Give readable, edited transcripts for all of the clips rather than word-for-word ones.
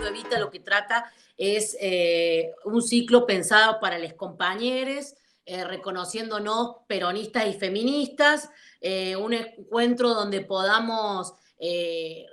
Evita lo que trata es un ciclo pensado para los compañeros, reconociéndonos peronistas y feministas, un encuentro donde podamos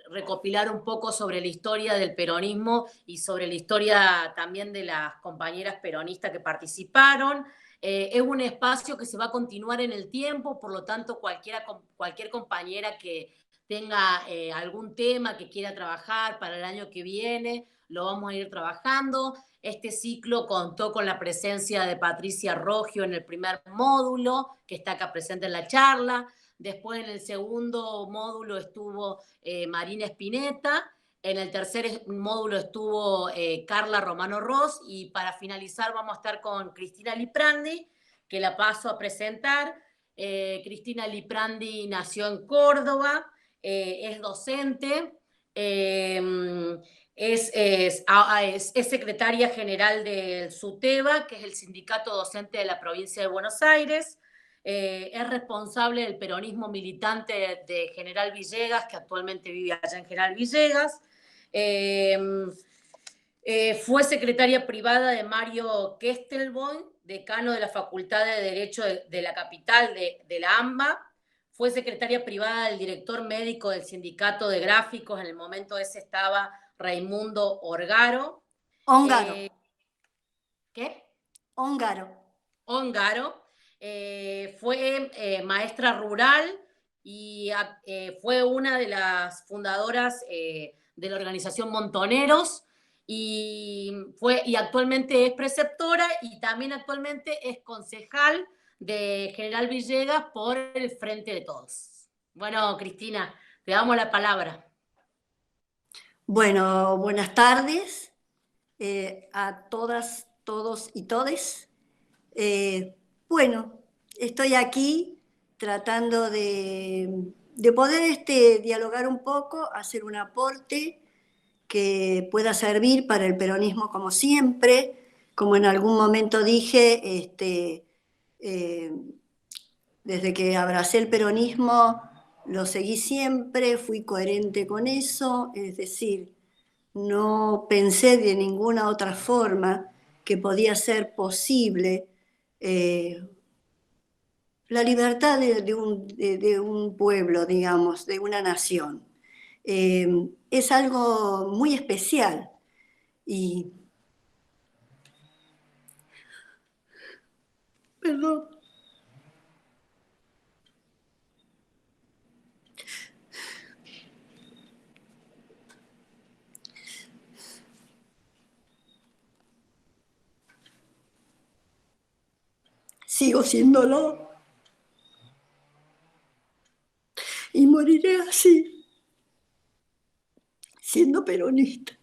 recopilar un poco sobre la historia del peronismo y sobre la historia también de las compañeras peronistas que participaron. Es un espacio que se va a continuar en el tiempo, por lo tanto cualquier compañera que tenga algún tema que quiera trabajar para el año que viene, lo vamos a ir trabajando. Este ciclo contó con la presencia de Patricia Roggio en el primer módulo, que está acá presente en la charla. Después en el segundo módulo estuvo Marina Spinetta. En el tercer módulo estuvo Carla Romano Ross. Y para finalizar vamos a estar con Cristina Liprandi, que la paso a presentar. Cristina Liprandi nació en Córdoba, es docente, es secretaria general del SUTEBA, que es el sindicato docente de la provincia de Buenos Aires. Es responsable del peronismo militante de General Villegas, que actualmente vive allá en General Villegas. Fue secretaria privada de Mario Kestelboim, decano de la Facultad de Derecho de la capital de la AMBA. Fue secretaria privada del director médico del Sindicato de Gráficos. En el momento ese estaba Raimundo Ongaro. Ongaro. ¿Qué? Ongaro. Ongaro. Fue maestra rural y fue una de las fundadoras de la organización Montoneros. Y actualmente es preceptora y también actualmente es concejal de General Villegas por el Frente de Todos. Bueno, Cristina, te damos la palabra. Bueno, buenas tardes a todas, todos y todes. Bueno, estoy aquí tratando de poder dialogar un poco, hacer un aporte que pueda servir para el peronismo como siempre. Como en algún momento dije, desde que abracé el peronismo lo seguí siempre, fui coherente con eso, es decir, no pensé de ninguna otra forma que podía ser posible la libertad de un pueblo, digamos, de una nación. Es algo muy especial y... Perdón. Sigo siéndolo. Y moriré así, siendo peronista.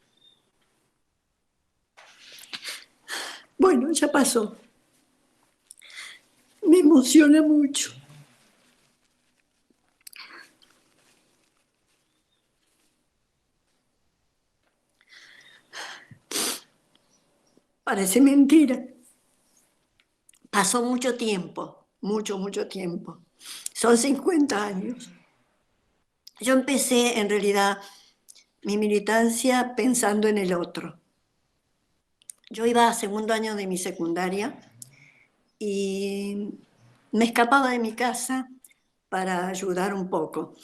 Bueno, ya pasó. Me emociona mucho. Parece mentira. Pasó mucho tiempo, mucho tiempo. Son 50 años. Yo empecé, en realidad, mi militancia pensando en el otro. Yo iba a segundo año de mi secundaria y me escapaba de mi casa para ayudar un poco.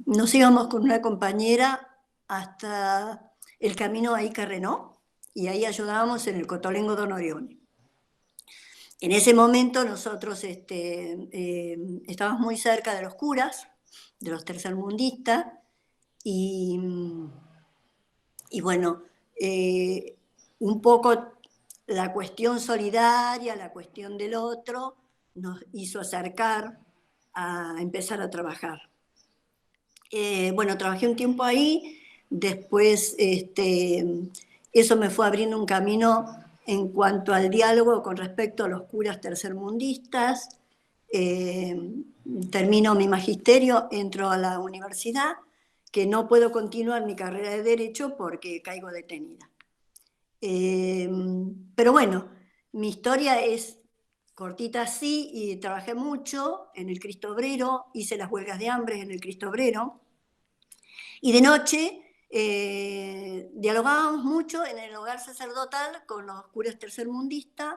Nos íbamos con una compañera hasta el camino a Ica-Renó y ahí ayudábamos en el Cotolengo Don Orione. En ese momento nosotros estábamos muy cerca de los curas, de los tercermundistas, y bueno, un poco la cuestión solidaria, la cuestión del otro, nos hizo acercar a empezar a trabajar. Bueno, trabajé un tiempo ahí, después eso me fue abriendo un camino en cuanto al diálogo con respecto a los curas tercermundistas. Termino mi magisterio, entro a la universidad, que no puedo continuar mi carrera de Derecho porque caigo detenida. Pero bueno, mi historia es cortita así y trabajé mucho en el Cristo Obrero, hice las huelgas de hambre en el Cristo Obrero y de noche Dialogábamos mucho en el hogar sacerdotal con los curas tercermundistas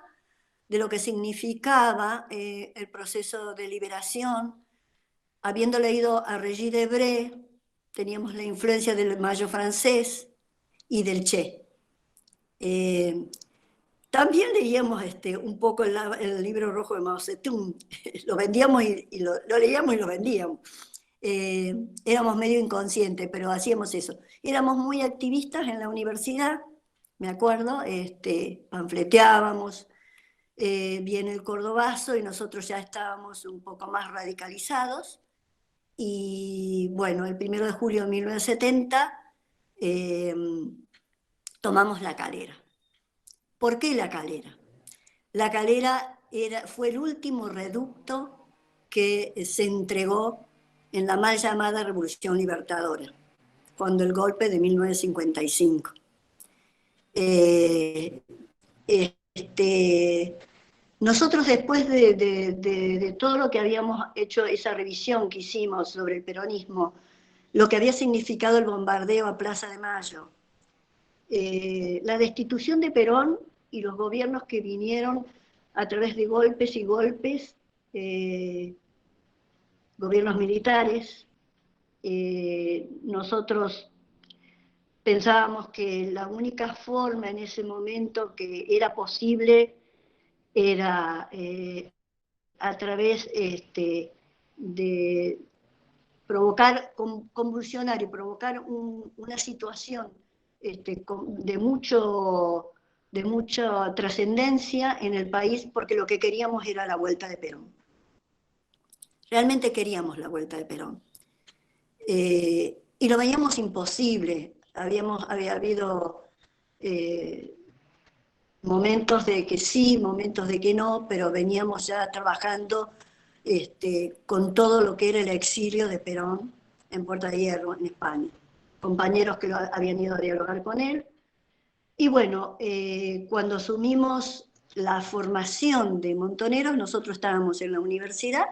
de lo que significaba el proceso de liberación. Habiendo leído a Régis Debray, teníamos la influencia del Mayo francés y del Che. También leíamos un poco el libro rojo de Mao Zedong, lo vendíamos y lo leíamos y lo vendíamos. Éramos medio inconscientes, pero hacíamos eso. Éramos muy activistas en la universidad, me acuerdo, panfleteábamos, viene el cordobazo y nosotros ya estábamos un poco más radicalizados. Y bueno, el 1 de julio de 1970 tomamos La Calera. ¿Por qué La Calera? La Calera fue el último reducto que se entregó en la mal llamada Revolución Libertadora, cuando el golpe de 1955. Nosotros, después de todo lo que habíamos hecho, esa revisión que hicimos sobre el peronismo, lo que había significado el bombardeo a Plaza de Mayo, la destitución de Perón y los gobiernos que vinieron a través de golpes y golpes, gobiernos militares, nosotros pensábamos que la única forma en ese momento que era posible era a través de provocar, convulsionar y provocar una situación de mucha trascendencia en el país, porque lo que queríamos era la vuelta de Perón. Realmente queríamos la vuelta de Perón. Y lo veíamos imposible. Había habido momentos de que sí, momentos de que no, pero veníamos ya trabajando con todo lo que era el exilio de Perón en Puerta de Hierro, en España. Compañeros que habían ido a dialogar con él. Y bueno, cuando asumimos la formación de Montoneros, nosotros estábamos en la universidad,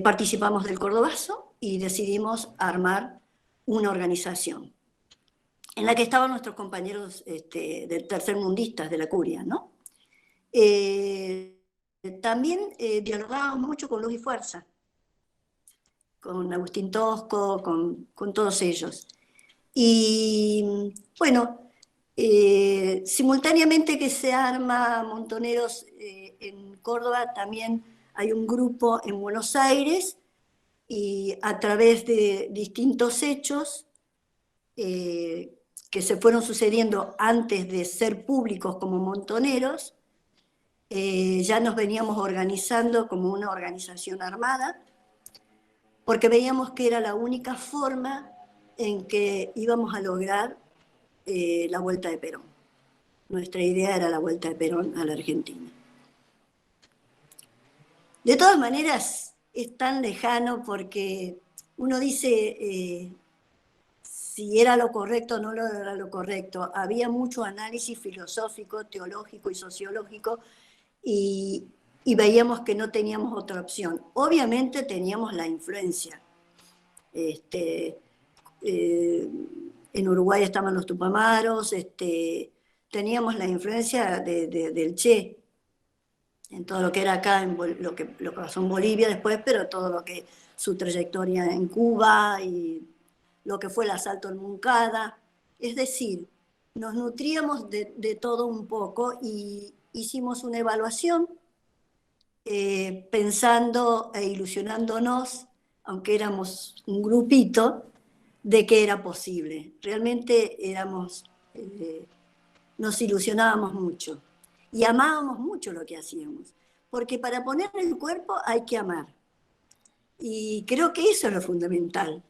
participamos del Cordobazo y decidimos armar una organización en la que estaban nuestros compañeros del tercermundistas de la curia, ¿no? También dialogábamos mucho con Luz y Fuerza, con Agustín Tosco, con todos ellos. Y bueno, simultáneamente que se arma Montoneros en Córdoba, también hay un grupo en Buenos Aires, y a través de distintos hechos que se fueron sucediendo antes de ser públicos como Montoneros, ya nos veníamos organizando como una organización armada, porque veíamos que era la única forma en que íbamos a lograr la vuelta de Perón. Nuestra idea era la vuelta de Perón a la Argentina. De todas maneras, es tan lejano porque uno dice si era lo correcto o no era lo correcto. Había mucho análisis filosófico, teológico y sociológico, y veíamos que no teníamos otra opción. Obviamente teníamos la influencia. En Uruguay estaban los Tupamaros, teníamos la influencia del Che, en todo lo que era acá, lo que pasó en Bolivia después, pero todo lo que su trayectoria en Cuba y lo que fue el asalto en Moncada. Es decir, nos nutríamos de todo un poco y hicimos una evaluación pensando e ilusionándonos, aunque éramos un grupito, de que era posible. Realmente nos ilusionábamos mucho y amábamos mucho lo que hacíamos, porque para poner el cuerpo hay que amar. Y creo que eso es lo fundamental.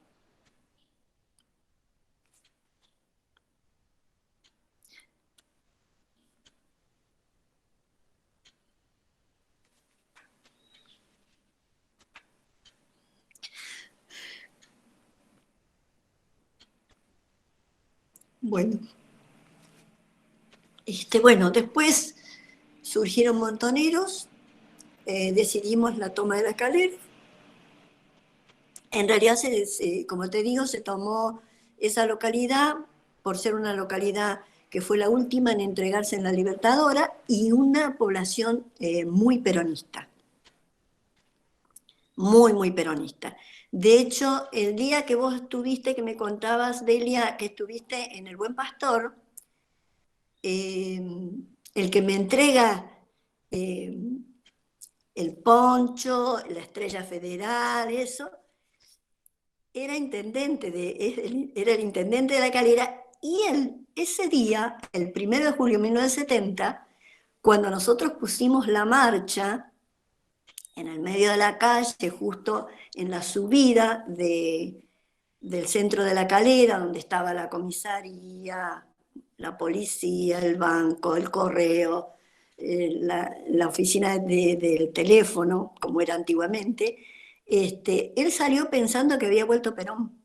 Bueno, después surgieron Montoneros, decidimos la toma de La Calera. En realidad, como te digo, se tomó esa localidad, por ser una localidad que fue la última en entregarse en la Libertadora, y una población muy peronista, muy, muy peronista. De hecho, el día que vos estuviste, que me contabas, Delia, que estuviste en el Buen Pastor, el que me entrega eh, el poncho, la estrella federal, eso, era era el intendente de La Calera, y él, ese día, el 1 de julio de 1970, cuando nosotros pusimos la marcha en el medio de la calle, justo en la subida del centro de La Calera, donde estaba la comisaría, la policía, el banco, el correo, la oficina del teléfono, como era antiguamente, él salió pensando que había vuelto Perón.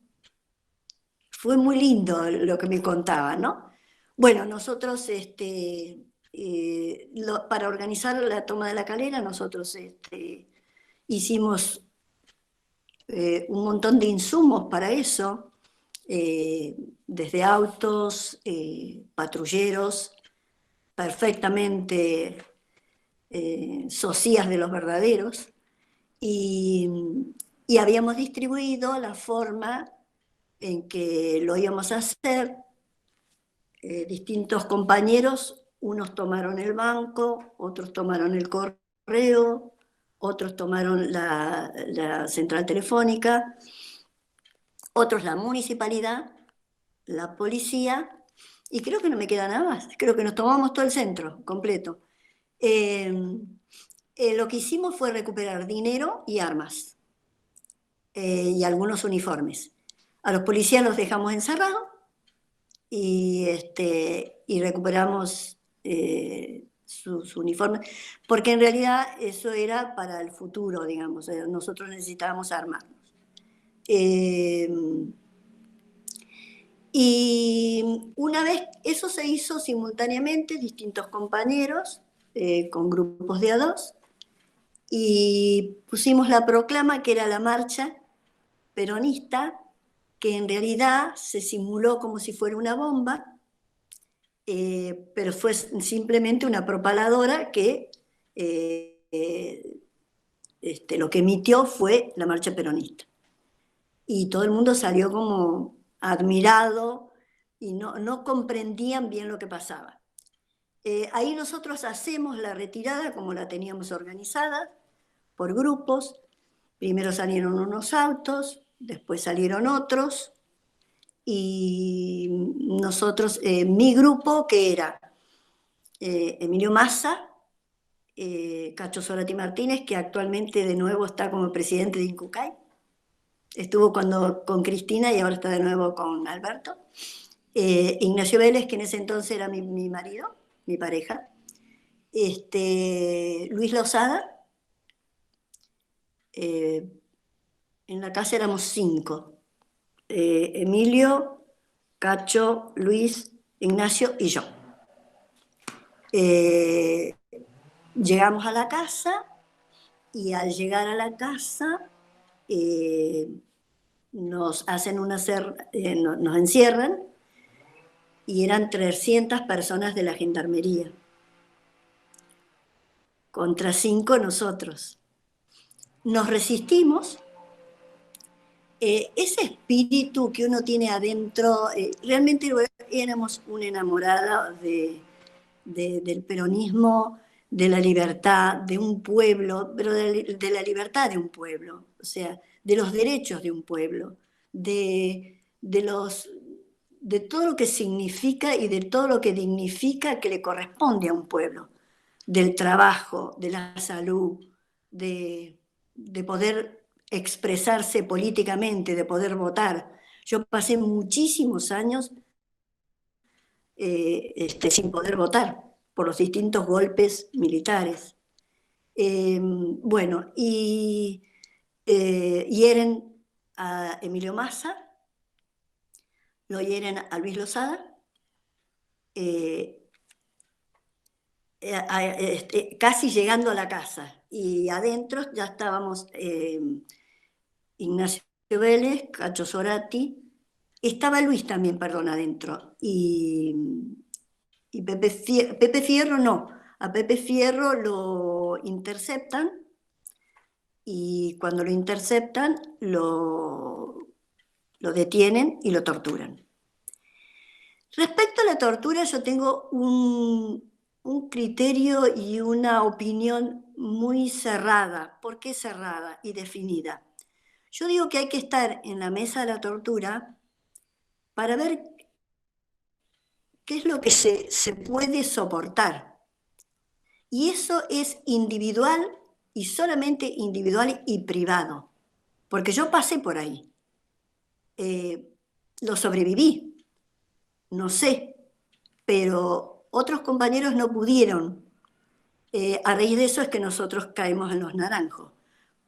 Fue muy lindo lo que me contaba, ¿no? Bueno, nosotros, para organizar la toma de La Calera, nosotros hicimos un montón de insumos para eso, desde autos, patrulleros, perfectamente socias de los verdaderos, y, y habíamos distribuido la forma en que lo íbamos a hacer. Distintos compañeros, unos tomaron el banco, otros tomaron el correo, otros tomaron la central telefónica, otros la municipalidad, la policía, y creo que no me queda nada más, creo que nos tomamos todo el centro completo. Lo que hicimos fue recuperar dinero y armas, y algunos uniformes. A los policías los dejamos encerrados, y recuperamos sus uniformes, porque en realidad eso era para el futuro, digamos, nosotros necesitábamos armarnos. Y una vez, eso se hizo simultáneamente, distintos compañeros, con grupos de a dos, y pusimos la proclama, que era la marcha peronista, que en realidad se simuló como si fuera una bomba, pero fue simplemente una propaladora que lo que emitió fue la marcha peronista. Y todo el mundo salió como admirado y no comprendían bien lo que pasaba. Ahí nosotros hacemos la retirada como la teníamos organizada, por grupos. Primero salieron unos autos, después salieron otros, y nosotros, mi grupo, que era Emilio Massa, Cacho Zorati Martínez, que actualmente de nuevo está como presidente de Incucay, estuvo con Cristina y ahora está de nuevo con Alberto, Ignacio Vélez, que en ese entonces era mi marido, mi pareja, Luis Lozada, en la casa éramos 5, Emilio, Cacho, Luis, Ignacio y yo. Llegamos a la casa, y al llegar a la casa nos encierran, y eran 300 personas de la gendarmería contra 5 nosotros. Nos resistimos. Ese espíritu que uno tiene adentro, realmente éramos una enamorada del peronismo, de la libertad de un pueblo, pero de la libertad de un pueblo, o sea, de los derechos de un pueblo, de todo lo que significa y de todo lo que dignifica, que le corresponde a un pueblo, del trabajo, de la salud, de poder expresarse políticamente, de poder votar. Yo pasé muchísimos años sin poder votar por los distintos golpes militares. Bueno, y hieren a Emilio Massa, lo hieren a Luis Lozada, casi llegando a la casa, y adentro ya estábamos Ignacio Vélez, Cacho Zorati, Estaba Luis también, perdón, adentro. Y Pepe Fierro no. A Pepe Fierro lo interceptan y cuando lo interceptan lo detienen y lo torturan. Respecto a la tortura, yo tengo un criterio y una opinión muy cerrada. ¿Por qué cerrada y definida? Yo digo que hay que estar en la mesa de la tortura para ver qué es lo que se puede soportar. Y eso es individual y solamente individual y privado. Porque yo pasé por ahí. Lo sobreviví, no sé, pero otros compañeros no pudieron. A raíz de eso es que nosotros caemos en los naranjos.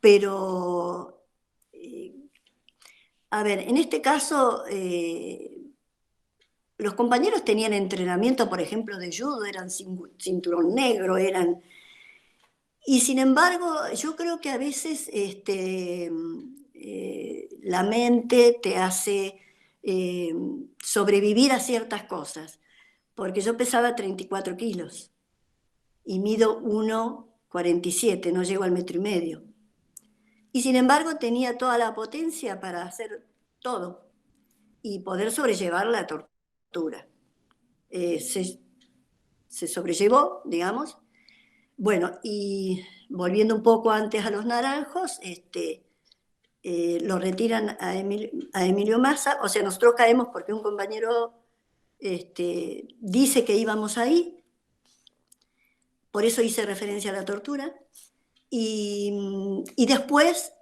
Pero, a ver, en este caso, los compañeros tenían entrenamiento, por ejemplo, de judo, eran cinturón negro, eran... Y sin embargo, yo creo que a veces la mente te hace sobrevivir a ciertas cosas. Porque yo pesaba 34 kilos y mido 1,47, no llego al 1,5 metros. Y sin embargo tenía toda la potencia para hacer todo y poder sobrellevar la tortura. Se sobrellevó, digamos. Bueno, y volviendo un poco antes a los naranjos, lo retiran a Emilio Massa, o sea, nosotros caemos porque un compañero dice que íbamos ahí, por eso hice referencia a la tortura, y después,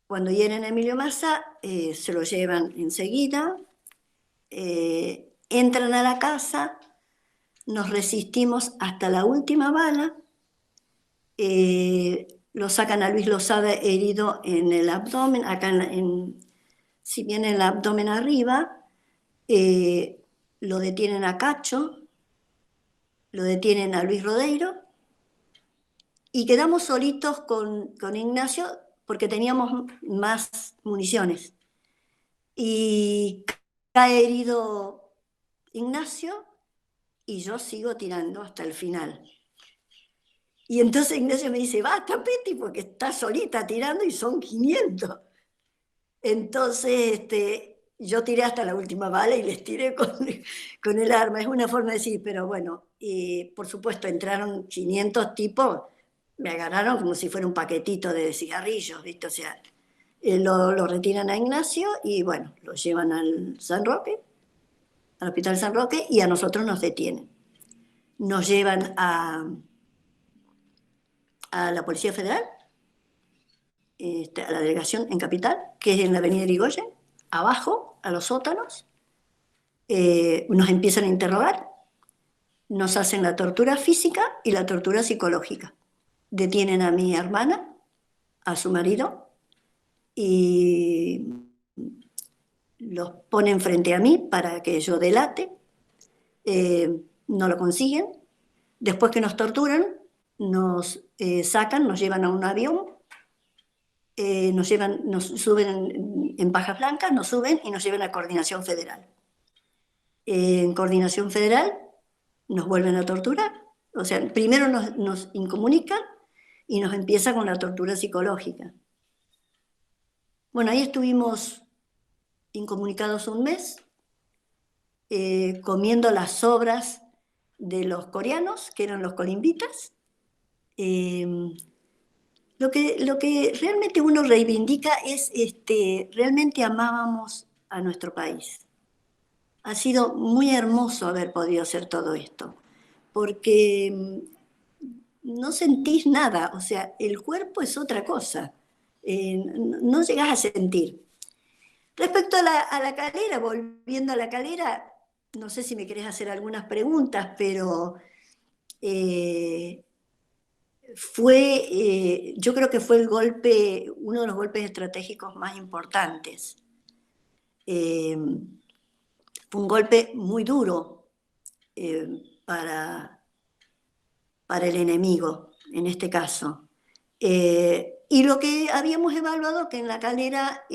cuando hieren a Emilio Massa, se lo llevan enseguida, entran a la casa, nos resistimos hasta la última bala, lo sacan a Luis Lozada herido en el abdomen, acá si bien en el abdomen arriba, lo detienen a Cacho, lo detienen a Luis Rodeiro, y quedamos solitos con Ignacio porque teníamos más municiones. Y cae herido Ignacio y yo sigo tirando hasta el final. Y entonces Ignacio me dice, basta, Peti, porque estás solita tirando y son 500. Entonces yo tiré hasta la última bala y les tiré con el arma. Es una forma de decir, pero bueno, por supuesto entraron 500 tipos, me agarraron como si fuera un paquetito de cigarrillos, ¿viste? O sea, lo retiran a Ignacio y bueno, lo llevan al San Roque, al Hospital San Roque, y a nosotros nos detienen. Nos llevan a la Policía Federal, a la delegación en Capital, que es en la avenida Irigoyen, abajo, a los sótanos, nos empiezan a interrogar, nos hacen la tortura física y la tortura psicológica. Detienen a mi hermana, a su marido, y los ponen frente a mí para que yo delate. No lo consiguen. Después que nos torturan, nos sacan, nos llevan a un avión, nos suben en pajas blancas, nos suben y nos llevan a Coordinación Federal. En Coordinación Federal nos vuelven a torturar. O sea, primero nos incomunican y nos empieza con la tortura psicológica. Bueno, ahí estuvimos incomunicados un mes, comiendo las sobras de los coreanos, que eran los colimbitas. Lo que realmente uno reivindica es, realmente amábamos a nuestro país. Ha sido muy hermoso haber podido hacer todo esto, porque no sentís nada, o sea, el cuerpo es otra cosa, no llegás a sentir. Respecto a la calera, volviendo a la calera, no sé si me querés hacer algunas preguntas, pero yo creo que fue uno de los golpes estratégicos más importantes. Fue un golpe muy duro para el enemigo, en este caso. Y lo que habíamos evaluado, que en la calera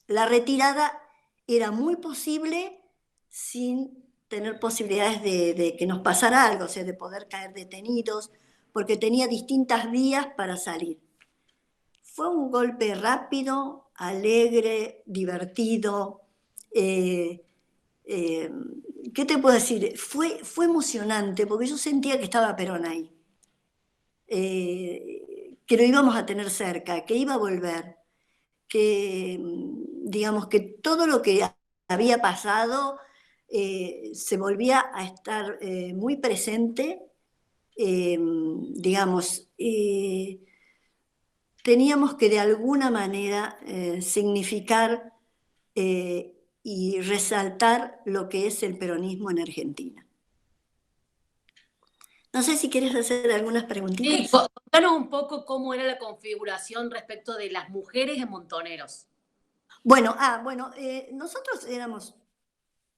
la retirada era muy posible sin tener posibilidades de que nos pasara algo, o sea, de poder caer detenidos, porque tenía distintas vías para salir. Fue un golpe rápido, alegre, divertido. ¿Qué te puedo decir? Fue emocionante, porque yo sentía que estaba Perón ahí. Que lo íbamos a tener cerca, que iba a volver, que digamos que todo lo que había pasado se volvía a estar muy presente, digamos, teníamos que de alguna manera significar y resaltar lo que es el peronismo en Argentina. No sé si quieres hacer algunas Sí, preguntitas. contanos un poco cómo era la configuración respecto de las mujeres en Montoneros. Bueno, nosotros éramos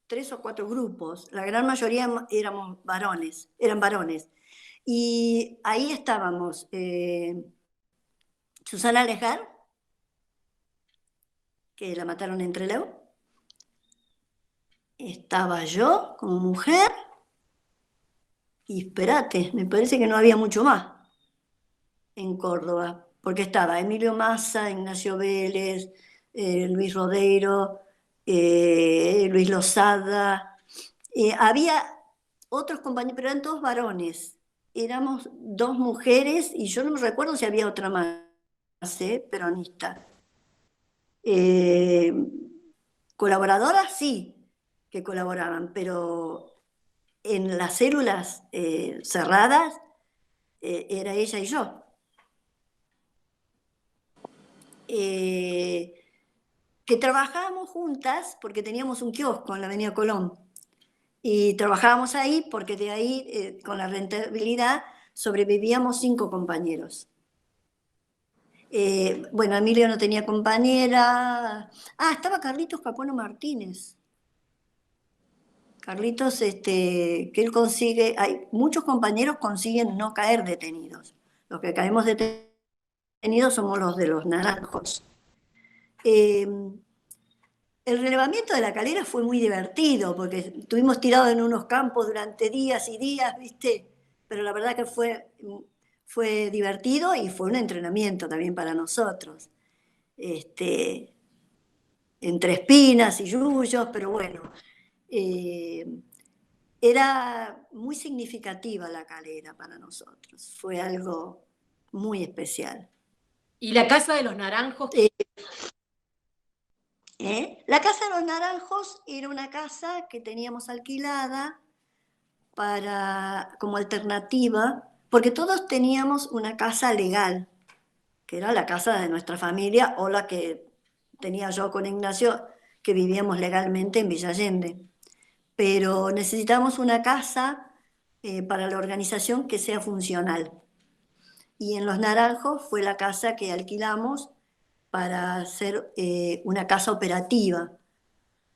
3 o 4 grupos, la gran mayoría éramos varones, eran varones. Y ahí estábamos Susana Lejar, que la mataron en Trelew, estaba yo como mujer, y espérate, me parece que no había mucho más en Córdoba, porque estaba Emilio Massa, Ignacio Vélez, Luis Rodeiro, Luis Lozada, había otros compañeros, pero eran todos varones. Éramos 2 mujeres y yo no me recuerdo si había otra más, peronista. Colaboradoras sí, que colaboraban, pero en las células cerradas era ella y yo. Que trabajábamos juntas porque teníamos un kiosco en la Avenida Colón. Y trabajábamos ahí porque de ahí, con la rentabilidad, sobrevivíamos 5 compañeros. Bueno, Emilio no tenía compañera. Estaba Carlitos Capuano Martínez. Carlitos, que él consigue, muchos compañeros consiguen no caer detenidos. Los que caemos detenidos somos los de los naranjos. El relevamiento de la calera fue muy divertido, porque estuvimos tirados en unos campos durante días y días, ¿viste? Pero la verdad que fue divertido y fue un entrenamiento también para nosotros. Entre espinas y yuyos, pero bueno. Era muy significativa la calera para nosotros. Fue algo muy especial. ¿Y la Casa de los Naranjos? La Casa de los Naranjos era una casa que teníamos alquilada como alternativa, porque todos teníamos una casa legal, que era la casa de nuestra familia o la que tenía yo con Ignacio, que vivíamos legalmente en Villa Allende. Pero necesitamos una casa para la organización que sea funcional. Y en Los Naranjos fue la casa que alquilamos para hacer una casa operativa,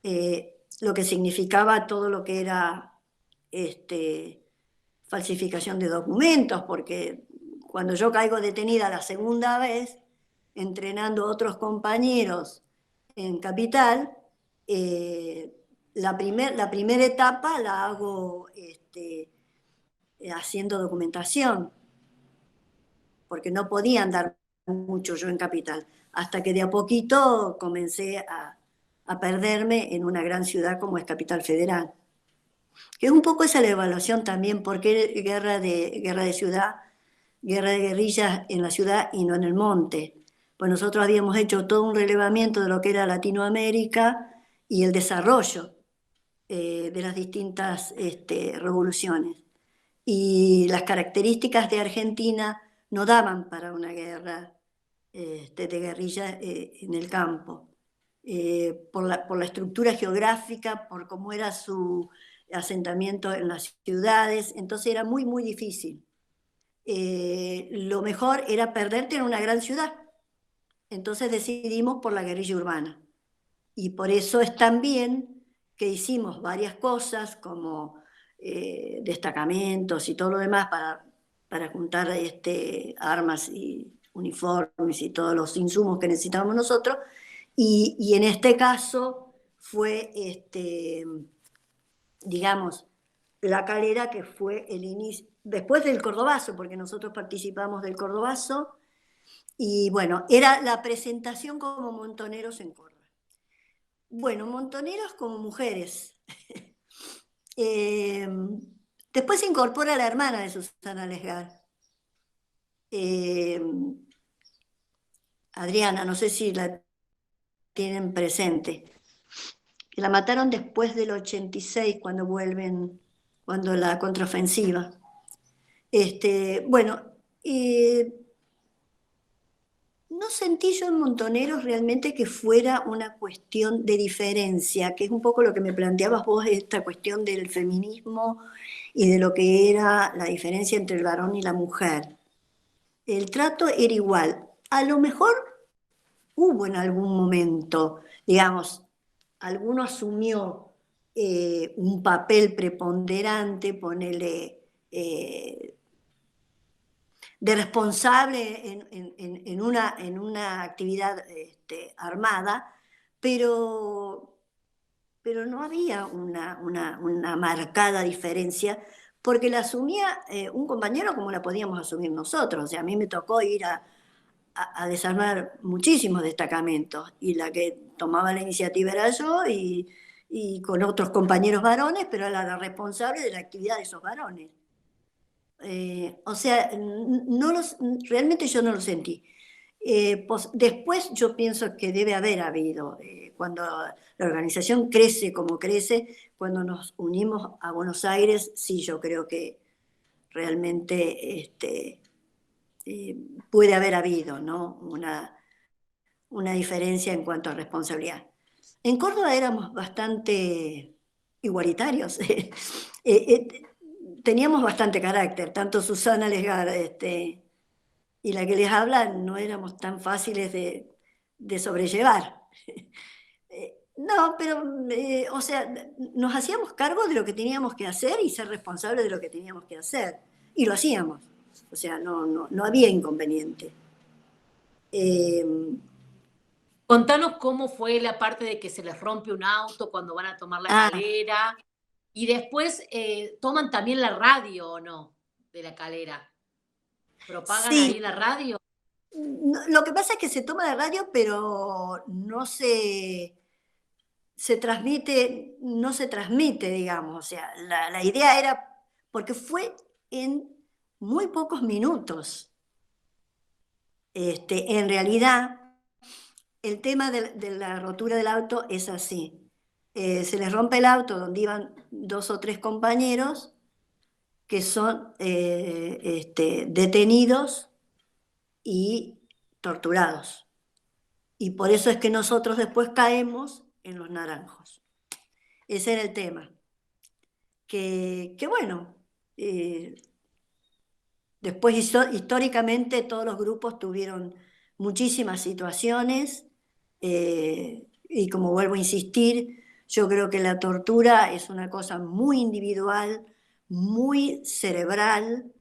lo que significaba todo lo que era falsificación de documentos, porque cuando yo caigo detenida la segunda vez, entrenando a otros compañeros en Capital, la primera etapa la hago haciendo documentación, porque no podía andar mucho yo en Capital, hasta que de a poquito comencé a perderme en una gran ciudad como es Capital Federal. Que es un poco esa la evaluación también, porque guerra de ciudad, guerra de guerrillas en la ciudad y no en el monte. Pues nosotros habíamos hecho todo un relevamiento de lo que era Latinoamérica y el desarrollo de las distintas revoluciones. Y las características de Argentina no daban para una guerra de guerrilla en el campo. Por la estructura geográfica, por cómo era su asentamiento en las ciudades, entonces era muy, muy difícil. Lo mejor era perderte en una gran ciudad. Entonces decidimos por la guerrilla urbana. Y por eso es también que hicimos varias cosas como destacamentos y todo lo demás para juntar armas y uniformes y todos los insumos que necesitábamos nosotros, Y en este caso fue, digamos, La Calera, que fue el inicio, después del Cordobazo, porque nosotros participamos del Cordobazo, y bueno, era la presentación como montoneros en Córdoba. Bueno, montoneros como mujeres. Eh, Después se incorpora la hermana de Susana Lesgar, eh, Adriana, no sé si la tienen presente, que la mataron después del 86, cuando vuelven, cuando la contraofensiva. Bueno, no sentí yo en Montoneros realmente que fuera una cuestión de diferencia, que es un poco lo que me planteabas vos, esta cuestión del feminismo y de lo que era la diferencia entre el varón y la mujer. El trato era igual. A lo mejor hubo en algún momento, digamos, alguno asumió un papel preponderante, ponele, de responsable en una actividad armada, pero, pero no había una marcada diferencia, porque la asumía un compañero como la podíamos asumir nosotros. O sea, a mí me tocó ir a desarmar muchísimos destacamentos, y la que tomaba la iniciativa era yo, y con otros compañeros varones, pero era la responsable de la actividad de esos varones. O sea, realmente yo no lo sentí. Después yo pienso que debe haber habido, cuando la organización crece como crece, cuando nos unimos a Buenos Aires, sí, yo creo que realmente puede haber habido, ¿no? Una diferencia en cuanto a responsabilidad. En Córdoba éramos bastante igualitarios. Teníamos bastante carácter, tanto Susana Lesgar y la que les habla, no éramos tan fáciles de sobrellevar. No, pero, o sea, nos hacíamos cargo de lo que teníamos que hacer y ser responsables de lo que teníamos que hacer. Y lo hacíamos. O sea, no había inconveniente. Eh, Contanos cómo fue la parte de que se les rompe un auto cuando van a tomar La ah, Calera. Y después toman también la radio, ¿o no? De La Calera. ¿Propagan ahí sí, la radio? lo que pasa es que se toma la radio, pero no se transmite, no se transmite, digamos. O sea, la idea era, porque fue en muy pocos minutos. En realidad, el tema de la rotura del auto es así. Se les rompe el auto donde iban 2 o 3 compañeros que son detenidos y torturados. Y por eso es que nosotros después caemos en los naranjos. Ese era el tema. Que bueno, eh, después históricamente todos los grupos tuvieron muchísimas situaciones, y como vuelvo a insistir, yo creo que la tortura es una cosa muy individual, muy cerebral,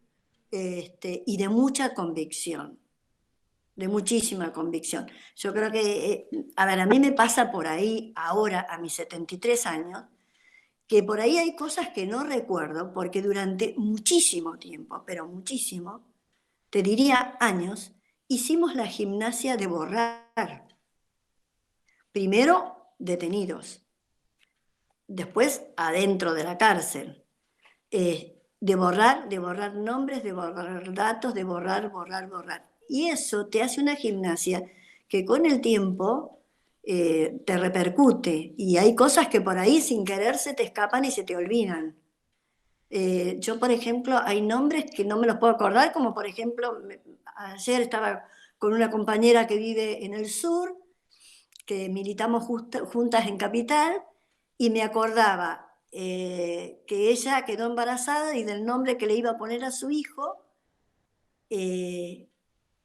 y de mucha convicción, de muchísima convicción. Yo creo que, a ver, a mí me pasa por ahí ahora, a mis 73 años, que por ahí hay cosas que no recuerdo, porque durante muchísimo tiempo, pero muchísimo, te diría años, hicimos la gimnasia de borrar. Primero detenidos, después adentro de la cárcel. De borrar nombres, de borrar datos, de borrar, borrar, borrar. Y eso te hace una gimnasia que con el tiempo te repercute. Y hay cosas que por ahí sin querer se te escapan y se te olvidan. Yo, por ejemplo, hay nombres que no me los puedo acordar, como por ejemplo, ayer estaba con una compañera que vive en el sur, que militamos juntas en Capital, y me acordaba que ella quedó embarazada y del nombre que le iba a poner a su hijo, eh,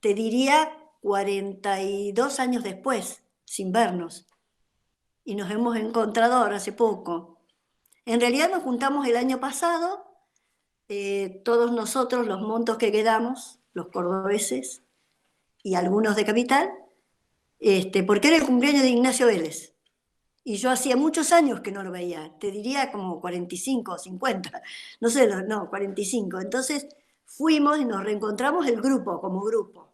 te diría 42 años después, sin vernos. Y nos hemos encontrado ahora hace poco. En realidad nos juntamos el año pasado, todos nosotros, los montos que quedamos, los cordobeses y algunos de Capital, porque era el cumpleaños de Ignacio Vélez. Y yo hacía muchos años que no lo veía, te diría como 45 o 50, no sé, no, 45. Entonces fuimos y nos reencontramos el grupo, como grupo.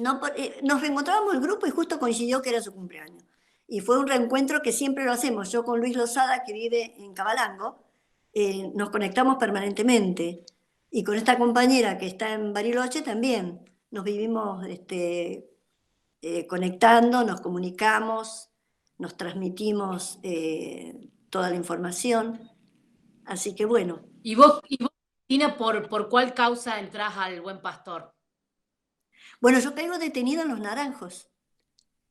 No, nos reencontrábamos el grupo y justo coincidió que era su cumpleaños. Y fue un reencuentro que siempre lo hacemos. Yo con Luis Lozada, que vive en Cabalango, nos conectamos permanentemente. Y con esta compañera que está en Bariloche también. Nos vivimos conectando, nos comunicamos, nos transmitimos toda la información. Así que bueno. ¿Y vos, Cristina, por cuál causa entrás al Buen Pastor? Bueno, yo caigo detenida en Los Naranjos.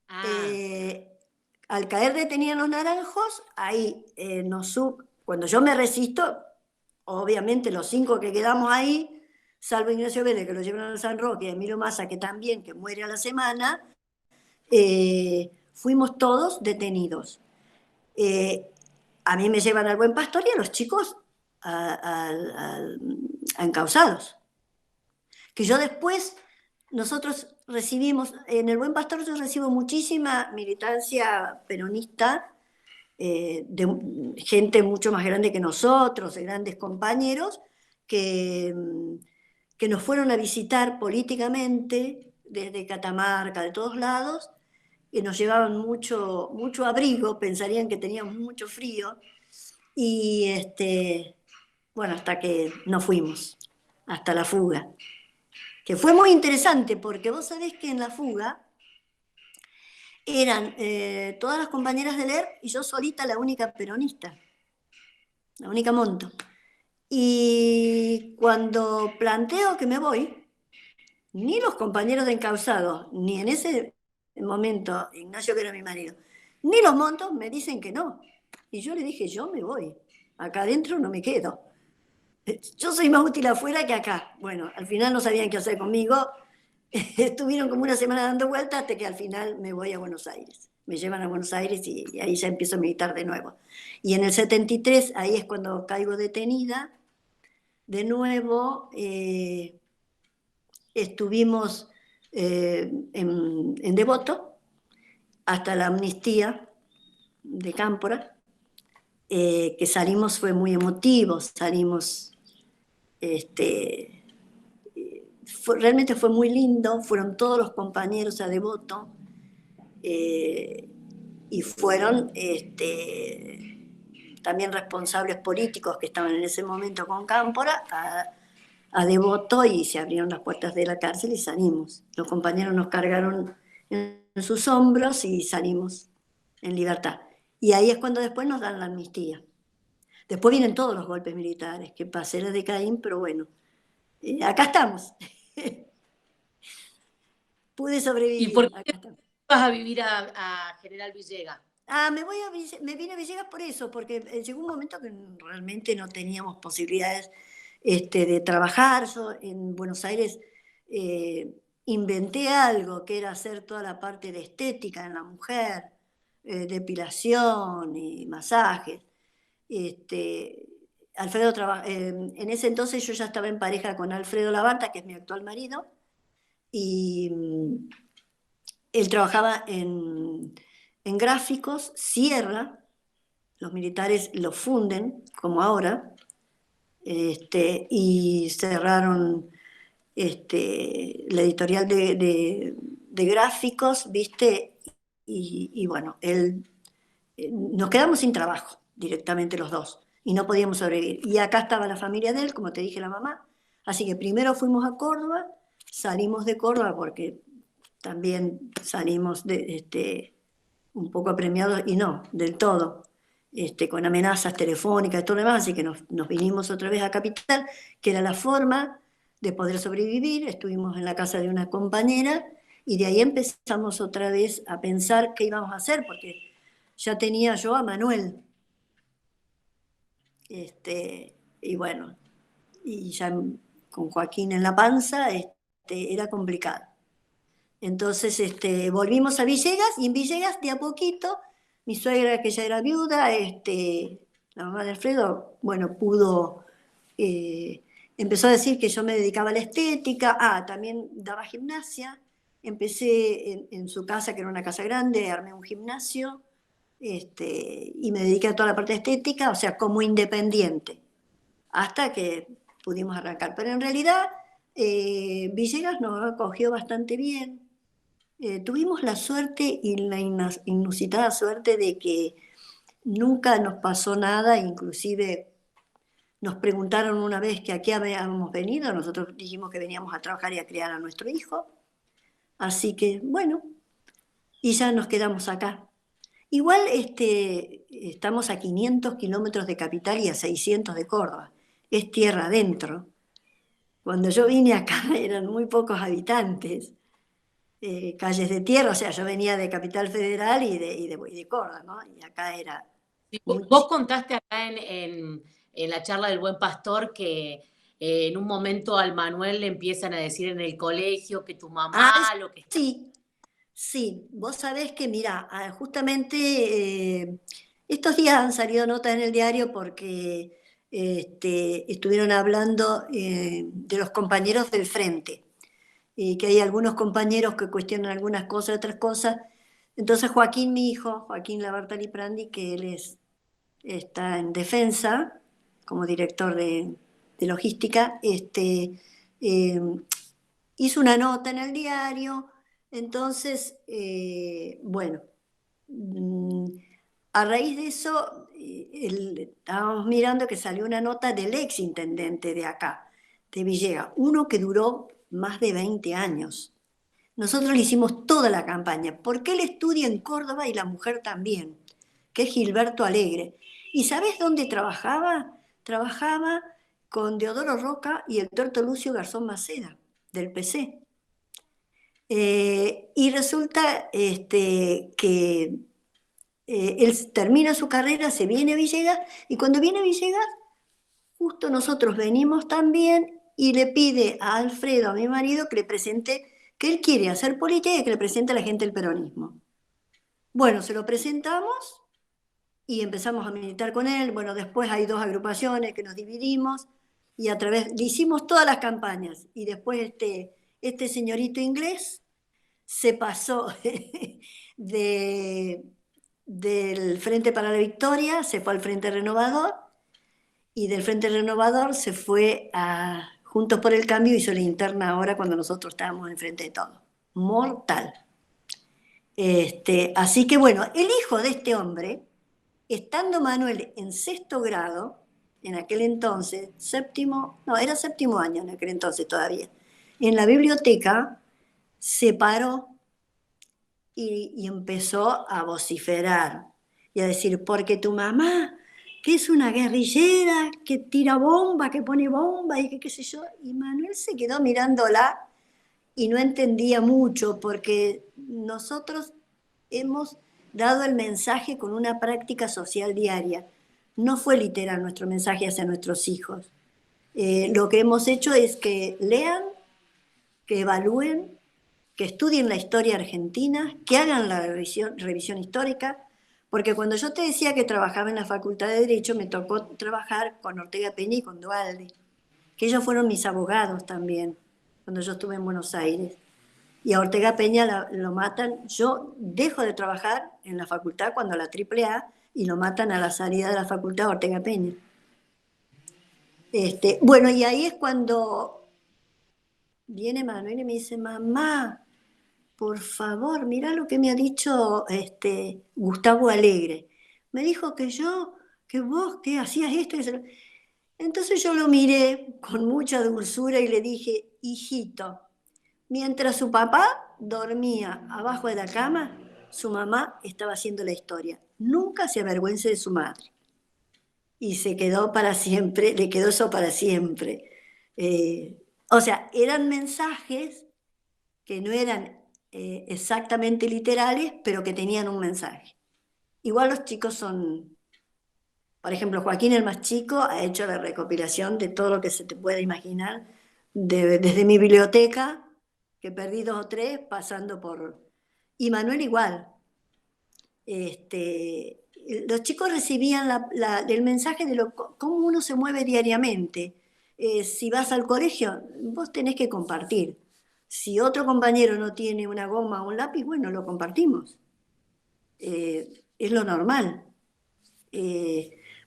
Ah, Al caer detenida en Los Naranjos, ahí cuando yo me resisto, obviamente los 5 que quedamos ahí, salvo Ignacio Vélez, que lo llevaron al San Roque, y Emilio Massa, que también, que muere a la semana, fuimos todos detenidos. A mí me llevan al Buen Pastor y a los chicos a encausados. Que yo después, nosotros recibimos, en el Buen Pastor yo recibo muchísima militancia peronista, de gente mucho más grande que nosotros, de grandes compañeros, que, que nos fueron a visitar políticamente desde Catamarca, de todos lados, que nos llevaban mucho, mucho abrigo, pensarían que teníamos mucho frío, y bueno, hasta que nos fuimos, hasta la fuga, que fue muy interesante, porque vos sabés que en la fuga eran todas las compañeras de leer y yo solita la única peronista, la única monto. Y cuando planteo que me voy, ni los compañeros de encausados, ni en ese momento Ignacio, que era mi marido, ni los montos me dicen que no. Y yo le dije, yo me voy, acá adentro no me quedo. Yo soy más útil afuera que acá. Bueno, al final no sabían qué hacer conmigo. Estuvieron como una semana dando vueltas hasta que al final me voy a Buenos Aires. Me llevan a Buenos Aires y ahí ya empiezo a militar de nuevo. Y en el 73, ahí es cuando caigo detenida. De nuevo, estuvimos en Devoto hasta la amnistía de Cámpora, que salimos, fue muy emotivo, salimos, realmente fue muy lindo, fueron todos los compañeros a Devoto, y fueron también responsables políticos que estaban en ese momento con Cámpora a Devoto, y se abrieron las puertas de la cárcel y salimos. Los compañeros nos cargaron en sus hombros y salimos en libertad. Y ahí es cuando después nos dan la amnistía. Después vienen todos los golpes militares, que pasé la de Caín, pero bueno, acá estamos. Pude ¿y por sobrevivir, qué acá estamos. vas a vivir a General Villegas? Me vine a Villegas por eso, porque llegó un momento que realmente no teníamos posibilidades de trabajar. Yo en Buenos Aires inventé algo que era hacer toda la parte de estética en la mujer, depilación y masajes. En ese entonces yo ya estaba en pareja con Alfredo Labarta, que es mi actual marido, y él trabajaba en gráficos, cierra, los militares lo funden, como ahora, y cerraron la editorial de gráficos, ¿viste? Y bueno, nos quedamos sin trabajo directamente los dos, y no podíamos sobrevivir. Y acá estaba la familia de él, como te dije, la mamá. Así que primero fuimos a Córdoba, salimos de Córdoba porque también salimos un poco apremiados, y no, del todo, con amenazas telefónicas y todo lo demás, así que nos vinimos otra vez a Capital, que era la forma de poder sobrevivir. Estuvimos en la casa de una compañera y de ahí empezamos otra vez a pensar qué íbamos a hacer, porque ya tenía yo a Manuel, y bueno, y ya con Joaquín en la panza, era complicado. Entonces volvimos a Villegas, y en Villegas de a poquito, mi suegra, que ya era viuda, la mamá de Alfredo, bueno, empezó a decir que yo me dedicaba a la estética, también daba gimnasia, empecé en su casa, que era una casa grande, armé un gimnasio, y me dediqué a toda la parte estética, o sea, como independiente, hasta que pudimos arrancar. Pero en realidad Villegas nos acogió bastante bien. Tuvimos la suerte y la inusitada suerte de que nunca nos pasó nada, inclusive nos preguntaron una vez que a qué habíamos venido, nosotros dijimos que veníamos a trabajar y a criar a nuestro hijo, así que bueno, y ya nos quedamos acá. Igual estamos a 500 kilómetros de Capital y a 600 de Córdoba, es tierra adentro. Cuando yo vine acá eran muy pocos habitantes, calles de tierra, o sea, yo venía de Capital Federal y de Córdoba, ¿no? Y acá era Sí, muy... vos contaste acá en la charla del Buen Pastor que en un momento al Manuel le empiezan a decir en el colegio que tu Ah, mamá, lo que está... sí, sí, vos sabés que, mira, justamente estos días han salido notas en el diario porque estuvieron hablando de los compañeros del frente, y que hay algunos compañeros que cuestionan algunas cosas, otras cosas. Entonces Joaquín, mi hijo, Joaquín Labartali Prandi, que él está en defensa como director de logística, eh, hizo una nota en el diario. Entonces, bueno, mm, a raíz de eso, estábamos mirando que salió una nota del ex intendente de acá, de Villegas, uno que duró más de 20 años. Nosotros le hicimos toda la campaña, porque él estudia en Córdoba y la mujer también, que es Gilberto Alegre. ¿Y sabés dónde trabajaba? Trabajaba con Deodoro Roca y el Tuerto Lucio Garzón Maceda, del PC. Y resulta que él termina su carrera, se viene a Villegas, y cuando viene a Villegas, justo nosotros venimos también y le pide a Alfredo, a mi marido, que le presente, que él quiere hacer política y que le presente a la gente el peronismo. Bueno, se lo presentamos y empezamos a militar con él. Bueno, después hay dos agrupaciones que nos dividimos y le hicimos todas las campañas. Y después este señorito inglés se pasó de, del Frente para la Victoria, se fue al Frente Renovador, y del Frente Renovador se fue a Juntos por el Cambio, hizo la interna ahora cuando nosotros estábamos enfrente de todo. Mortal. Así que bueno, el hijo de este hombre, estando Manuel en sexto grado, en aquel entonces, era séptimo año en aquel entonces todavía, en la biblioteca se paró y empezó a vociferar y a decir, porque tu mamá, que es una guerrillera, que tira bomba, que pone bomba y que qué sé yo, y Manuel se quedó mirándola y no entendía mucho porque nosotros hemos dado el mensaje con una práctica social diaria. No fue literal nuestro mensaje hacia nuestros hijos. Lo que hemos hecho es que lean, que evalúen, que estudien la historia argentina, que hagan la revisión histórica, porque cuando yo te decía que trabajaba en la Facultad de Derecho, me tocó trabajar con Ortega Peña y con Duhalde, que ellos fueron mis abogados también, cuando yo estuve en Buenos Aires. Y a Ortega Peña lo matan, yo dejo de trabajar en la facultad cuando la AAA y lo matan a la salida de la facultad a Ortega Peña. Bueno, y ahí es cuando viene Manuel y me dice, mamá, por favor, mirá lo que me ha dicho Gustavo Alegre. Me dijo que vos, que hacías esto. Entonces yo lo miré con mucha dulzura y le dije, hijito, mientras su papá dormía abajo de la cama, su mamá estaba haciendo la historia. Nunca se avergüence de su madre. Y se quedó para siempre, le quedó eso para siempre. O sea, eran mensajes que no eran exactamente literales, pero que tenían un mensaje. Igual los chicos son, por ejemplo, Joaquín el más chico ha hecho la recopilación de todo lo que se te pueda imaginar, desde mi biblioteca, que perdí 2 o 3, pasando por... Y Manuel igual. Los chicos recibían el mensaje de cómo uno se mueve diariamente. Si vas al colegio, vos tenés que compartir. Si otro compañero no tiene una goma o un lápiz, bueno, lo compartimos. Es lo normal.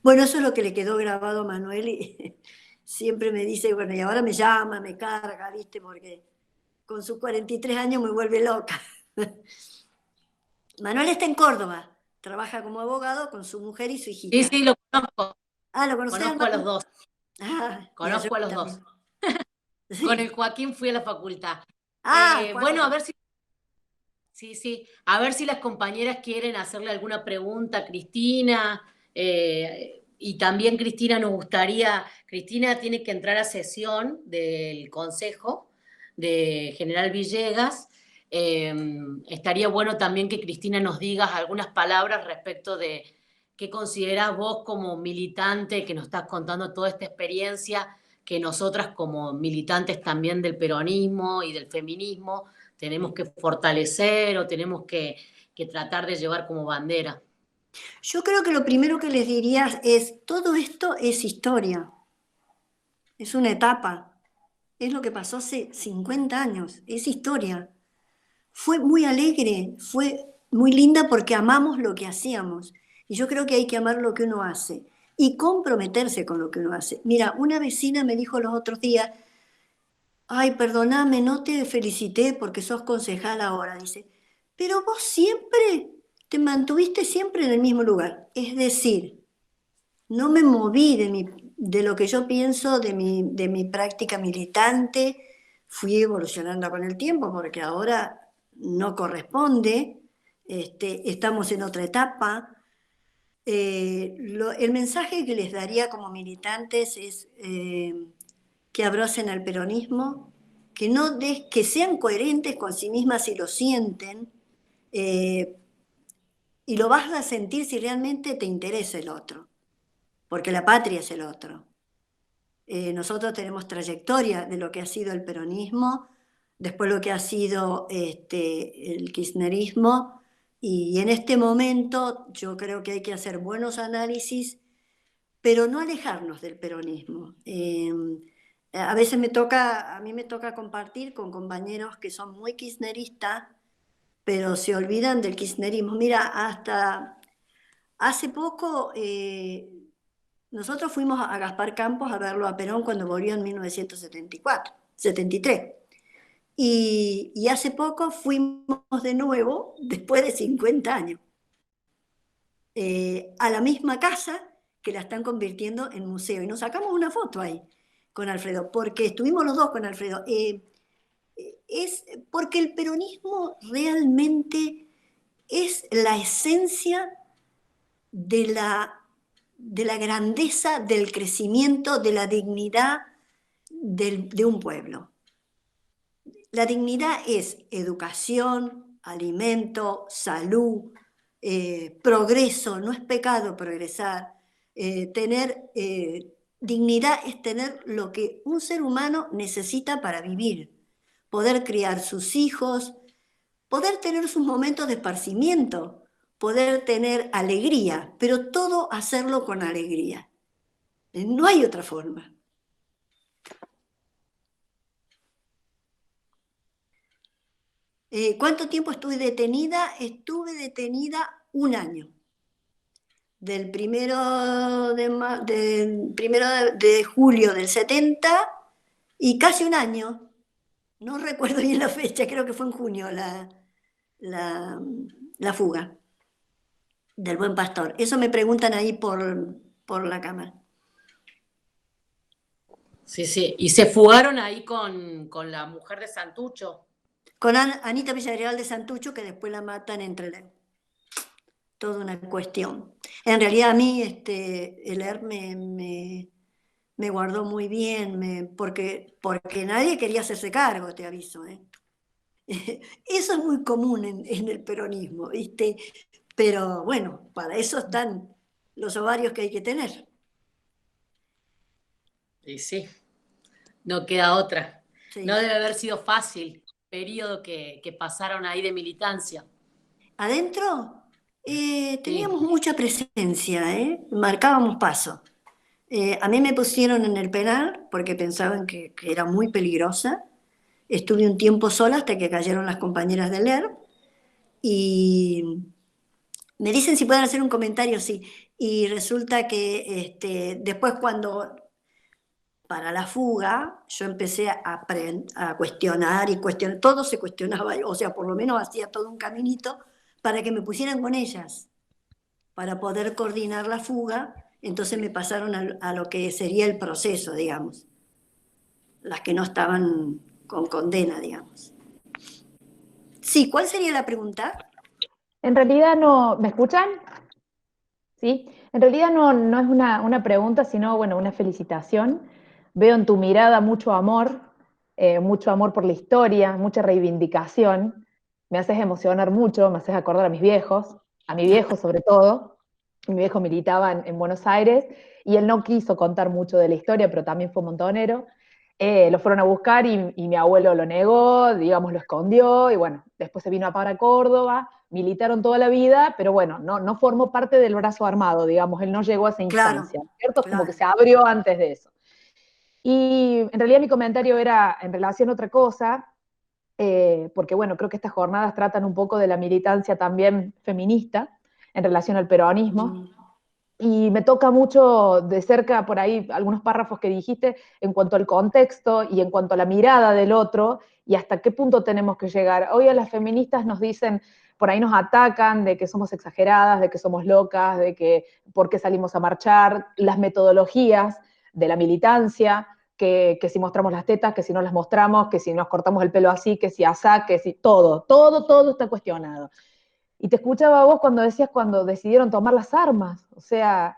Bueno, eso es lo que le quedó grabado a Manuel y siempre me dice, bueno, y ahora me llama, me carga, ¿viste? Porque con sus 43 años me vuelve loca. Manuel está en Córdoba, trabaja como abogado con su mujer y su Sí, hijita. sí, lo conozco. Ah, ¿lo conocés al Conozco a los Manu? dos. Ah, y a Conozco a Johnny los dos. también. Con el Sí. Joaquín fui a la facultad. Ah, Juan. Bueno, a ver si, sí, sí, a ver si las compañeras quieren hacerle alguna pregunta a Cristina. Y también Cristina nos gustaría, Cristina tiene que entrar a sesión del Consejo de General Villegas. Eh, Estaría bueno también que Cristina nos digas algunas palabras respecto de qué considerás vos como militante que nos estás contando toda esta experiencia que nosotras como militantes también del peronismo y del feminismo tenemos que fortalecer o tenemos que tratar de llevar como bandera. Yo creo que lo primero que les diría es, todo esto es historia, es una etapa, es lo que pasó hace 50 años, es historia. Fue muy alegre, fue muy linda porque amamos lo que hacíamos. Y yo creo que hay que amar lo que uno hace y comprometerse con lo que uno hace. Mira, una vecina me dijo los otros días, ay, perdóname, no te felicité porque sos concejal ahora, dice, pero vos siempre te mantuviste siempre en el mismo lugar. Es decir, no me moví de lo que yo pienso, de mi práctica militante, fui evolucionando con el tiempo porque ahora no corresponde, estamos en otra etapa. El mensaje que les daría como militantes es que abracen al peronismo, que sean coherentes con sí mismas si lo sienten, eh, y lo vas a sentir si realmente te interesa el otro, porque la patria es el otro. Nosotros tenemos trayectoria de lo que ha sido el peronismo, después lo que ha sido el kirchnerismo, y en este momento yo creo que hay que hacer buenos análisis, pero no alejarnos del peronismo. A veces a mí me toca compartir con compañeros que son muy kirchneristas, pero se olvidan del kirchnerismo. Mira, hasta hace poco nosotros fuimos a Gaspar Campos a verlo a Perón cuando volvió en 1974, 73. Y hace poco fuimos de nuevo, después de 50 años, a la misma casa que la están convirtiendo en museo. Y nos sacamos una foto ahí con Alfredo, porque estuvimos los dos con Alfredo. Es porque el peronismo realmente es la esencia de la grandeza, del crecimiento, de la dignidad de un pueblo. La dignidad es educación, alimento, salud, progreso, no es pecado progresar. Dignidad es tener lo que un ser humano necesita para vivir, poder criar sus hijos, poder tener sus momentos de esparcimiento, poder tener alegría, pero todo hacerlo con alegría. No hay otra forma. ¿Cuánto tiempo estuve detenida? Estuve detenida un año. Del primero de julio del 70 y casi un año. No recuerdo bien la fecha, creo que fue en junio la fuga del Buen Pastor. Eso me preguntan ahí por la cámara. Sí, sí. Y se fugaron ahí con la mujer de Santucho. Con Anita Villarreal de Santucho, que después la matan entre toda una cuestión. En realidad a mí el ER me guardó muy bien, porque nadie quería hacerse cargo, te aviso. Eso es muy común en el peronismo, ¿viste? Pero bueno, para eso están los ovarios que hay que tener. Y sí, no queda otra. No Sí. debe haber sido fácil el periodo que pasaron ahí de militancia. Adentro Sí. teníamos mucha presencia, marcábamos paso. A mí me pusieron en el penal porque pensaban que era muy peligrosa. estuve un tiempo sola hasta que cayeron las compañeras de LER y me dicen si pueden hacer un comentario, sí. Y resulta que después cuando para la fuga, yo empecé a cuestionar y cuestionar, todo se cuestionaba, o sea, por lo menos hacía todo un caminito para que me pusieran con ellas, para poder coordinar la fuga. Entonces me pasaron a lo que sería el proceso, digamos, las que no estaban con condena, digamos. Sí, ¿cuál sería la pregunta? En realidad no, ¿me escuchan? Sí. En realidad no es una pregunta, sino, bueno, una felicitación. Veo en tu mirada mucho amor por la historia, mucha reivindicación. Me haces emocionar mucho, me haces acordar a mis viejos, a mi viejo sobre todo. Mi viejo militaba en Buenos Aires y él no quiso contar mucho de la historia, pero también fue montonero. Lo fueron a buscar y mi abuelo lo negó, digamos, lo escondió, y bueno, después se vino para Córdoba, militaron toda la vida, pero bueno, no formó parte del brazo armado, digamos, él no llegó a esa Claro, instancia, ¿cierto? Como que claro. se abrió antes de eso. Y en realidad mi comentario era en relación a otra cosa, porque bueno, creo que estas jornadas tratan un poco de la militancia también feminista en relación al peronismo. Y me toca mucho de cerca por ahí algunos párrafos que dijiste en cuanto al contexto y en cuanto a la mirada del otro y hasta qué punto tenemos que llegar. Hoy a las feministas nos dicen, por ahí nos atacan de que somos exageradas, de que somos locas, de que por qué salimos a marchar, las metodologías de la militancia, que si mostramos las tetas, que si no las mostramos, que si nos cortamos el pelo así, que si asá, que si todo está cuestionado. Y te escuchaba a vos cuando decías cuando decidieron tomar las armas. O sea,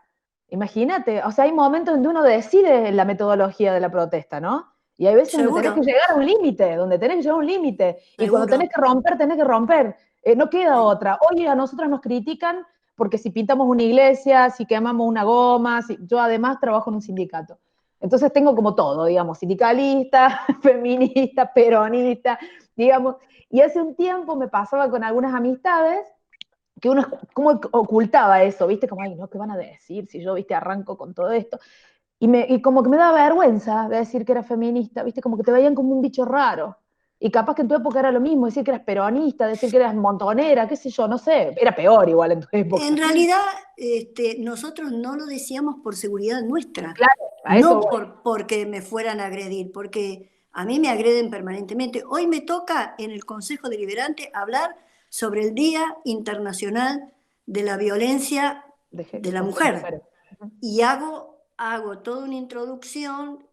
imagínate, o sea, hay momentos donde uno decide la metodología de la protesta, ¿no? Y hay veces donde tenés que Seguro, llegar a un límite, donde tenés que llegar a un límite. Y cuando seguro. tenés que romper, tenés que romper. No queda otra. Hoy a nosotros nos critican porque si pintamos una iglesia, si quemamos una goma, yo además trabajo en un sindicato. Entonces tengo como todo, digamos, sindicalista, feminista, peronista, digamos. Y hace un tiempo me pasaba con algunas amistades que uno como ocultaba eso, ¿viste? Como, ay, no, ¿qué van a decir si yo, viste, arranco con todo esto? Y como que me daba vergüenza de decir que era feminista, ¿viste? Como que te veían como un bicho raro. Y capaz que en tu época era lo mismo, decir que eras peronista, decir que eras montonera, qué sé yo, no sé, era peor igual en tu época. En realidad, nosotros no lo decíamos por seguridad nuestra, Claro, a eso no voy. porque me fueran a agredir, porque a mí me agreden permanentemente. Hoy me toca en el Consejo Deliberante hablar sobre el Día Internacional de la Violencia de la Contra las Mujer mujeres. y hago toda una introducción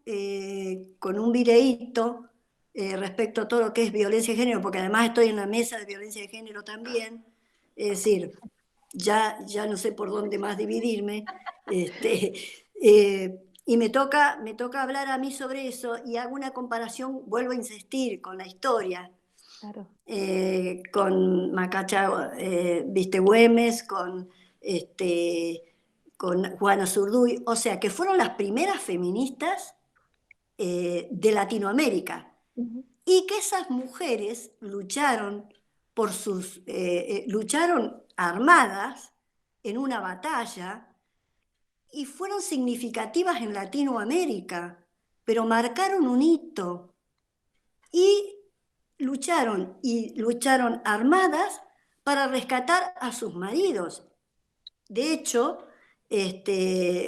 con un videíto respecto a todo lo que es violencia de género, porque además estoy en la mesa de violencia de género también, es decir, ya no sé por dónde más dividirme, y me toca hablar a mí sobre eso y hago una comparación, vuelvo a insistir, con la historia, Claro. con Macacha, viste, Güemes, con Juana Zurduy, o sea, que fueron las primeras feministas de Latinoamérica, Uh-huh. y que esas mujeres lucharon armadas en una batalla y fueron significativas en Latinoamérica, pero marcaron un hito y lucharon armadas para rescatar a sus maridos. De hecho,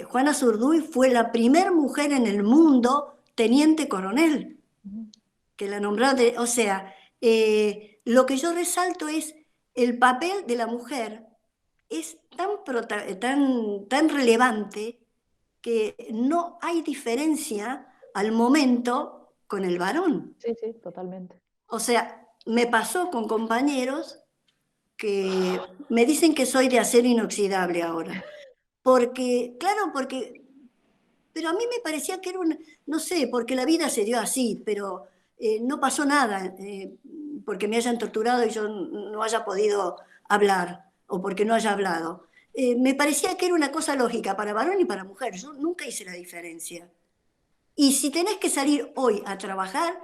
Juana Zurduy fue la primera mujer en el mundo teniente coronel, Uh-huh. que la nombraron, o sea, lo que yo resalto es el papel de la mujer es tan relevante que no hay diferencia al momento con el varón. Sí, sí, totalmente. O sea, me pasó con compañeros que me dicen que soy de acero inoxidable ahora. Pero a mí me parecía que era no sé, porque la vida se dio así, pero no pasó nada, porque me hayan torturado y yo no haya podido hablar, o porque no haya hablado. Me parecía que era una cosa lógica para varón y para mujer, yo nunca hice la diferencia. Y si tenés que salir hoy a trabajar,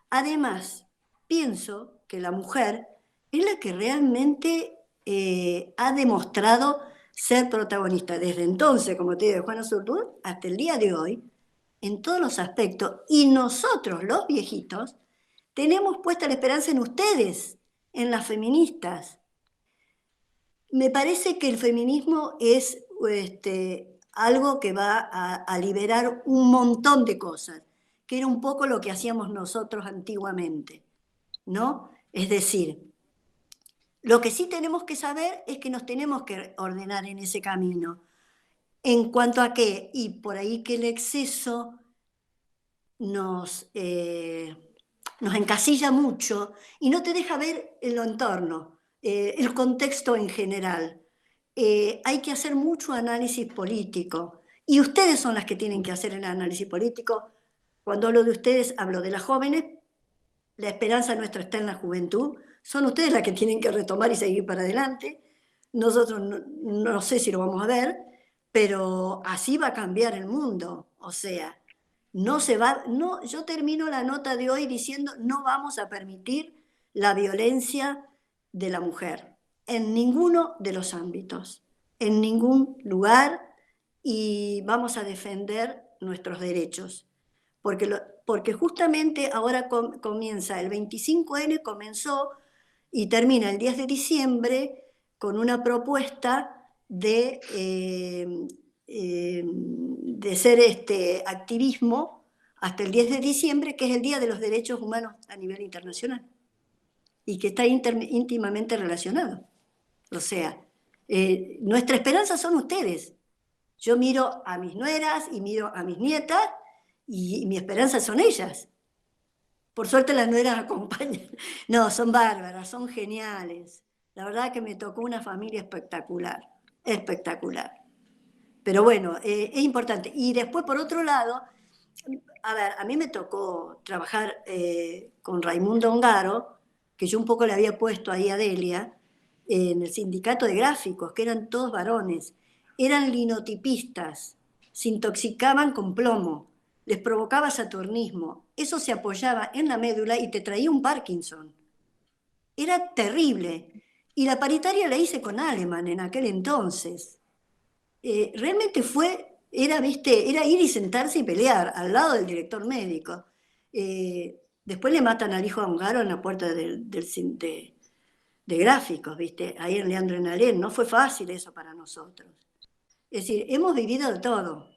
además, pienso que la mujer es la que realmente ha demostrado ser protagonista desde entonces, como te digo, de Juana Zurduy, hasta el día de hoy, en todos los aspectos. Y nosotros, los viejitos, tenemos puesta la esperanza en ustedes, en las feministas. Me parece que el feminismo es algo que va a liberar un montón de cosas, que era un poco lo que hacíamos nosotros antiguamente, ¿no? Es decir, lo que sí tenemos que saber es que nos tenemos que ordenar en ese camino. En cuanto a qué, y por ahí que el exceso nos encasilla mucho y no te deja ver el entorno, el contexto en general. Hay que hacer mucho análisis político y ustedes son las que tienen que hacer el análisis político. Cuando hablo de ustedes, hablo de las jóvenes. La esperanza nuestra está en la juventud. Son ustedes las que tienen que retomar y seguir para adelante. Nosotros no sé si lo vamos a ver, pero así va a cambiar el mundo. O sea, no se va, no, yo termino la nota de hoy diciendo no vamos a permitir la violencia de la mujer en ninguno de los ámbitos, en ningún lugar, y vamos a defender nuestros derechos. Porque justamente ahora comienza el 25N, comenzó y termina el 10 de diciembre con una propuesta de ser activismo hasta el 10 de diciembre, que es el Día de los Derechos Humanos a nivel internacional, y que está íntimamente relacionado. O sea, nuestra esperanza son ustedes. Yo miro a mis nueras y miro a mis nietas, y mi esperanza son ellas. Por suerte las nueras acompañan. No, son bárbaras, son geniales. La verdad que me tocó una familia espectacular, espectacular. Pero bueno, es importante. Y después, por otro lado, a ver, a mí me tocó trabajar con Raimundo Ongaro, que yo un poco le había puesto ahí a Delia, en el sindicato de gráficos, que eran todos varones. Eran linotipistas, se intoxicaban con plomo, les provocaba saturnismo, eso se apoyaba en la médula y te traía un Parkinson. Era terrible. Y la paritaria la hice con Alemán en aquel entonces. Realmente era ir y sentarse y pelear al lado del director médico. Después le matan al hijo a Ongaro en la puerta de gráficos, ¿viste? Ahí en Leandro en Alén. No fue fácil eso para nosotros. Es decir, hemos vivido de todo.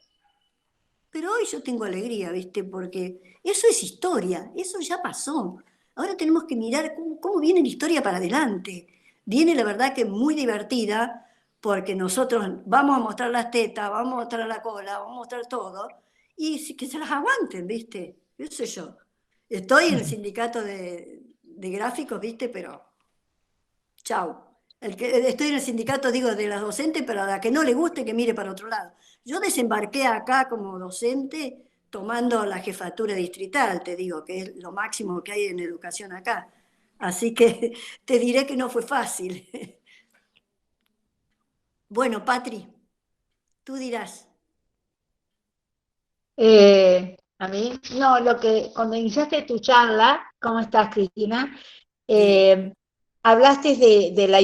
Pero hoy yo tengo alegría, ¿viste? Porque eso es historia, eso ya pasó. Ahora tenemos que mirar cómo viene la historia para adelante. Viene, la verdad, que muy divertida, porque nosotros vamos a mostrar las tetas, vamos a mostrar la cola, vamos a mostrar todo, y que se las aguanten, ¿viste? ¿Qué sé yo? Estoy en el sindicato de gráficos, ¿viste? Pero, chau. Estoy en el sindicato, digo, de las docentes, pero a la que no le guste, que mire para otro lado. Yo desembarqué acá como docente tomando la jefatura distrital, te digo, que es lo máximo que hay en educación acá. Así que te diré que no fue fácil. Bueno, Patri, tú dirás. A mí, no, cuando iniciaste tu charla, ¿cómo estás, Cristina? Hablaste de la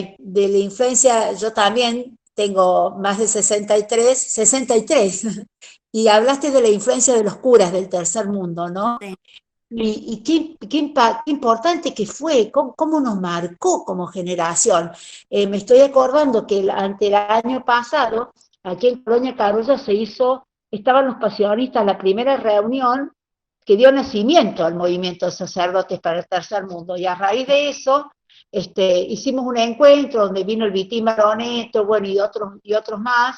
influencia, yo también tengo más de 63, y hablaste de la influencia de los curas del tercer mundo, ¿no? Sí. Y qué importante que fue, cómo nos marcó como generación. Me estoy acordando que ante el año pasado, aquí en Colonia Carulla estaban los pasionistas, la primera reunión que dio nacimiento al movimiento de sacerdotes para el tercer mundo, y a raíz de eso hicimos un encuentro donde vino el Vitín Baroneto, bueno, y otros más,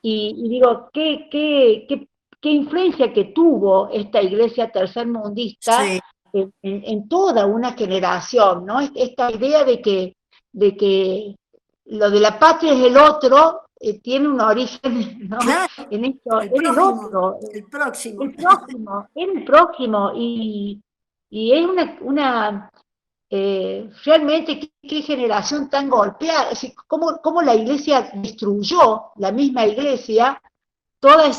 y digo, qué influencia que tuvo esta iglesia tercermundista Sí. en toda una generación, ¿no? Esta idea de que lo de la patria es el otro, tiene un origen, ¿no? Claro, En esto, el era el próximo, otro, el próximo. era el próximo, y es realmente qué generación tan golpeada, es decir, cómo la iglesia destruyó, la misma iglesia, toda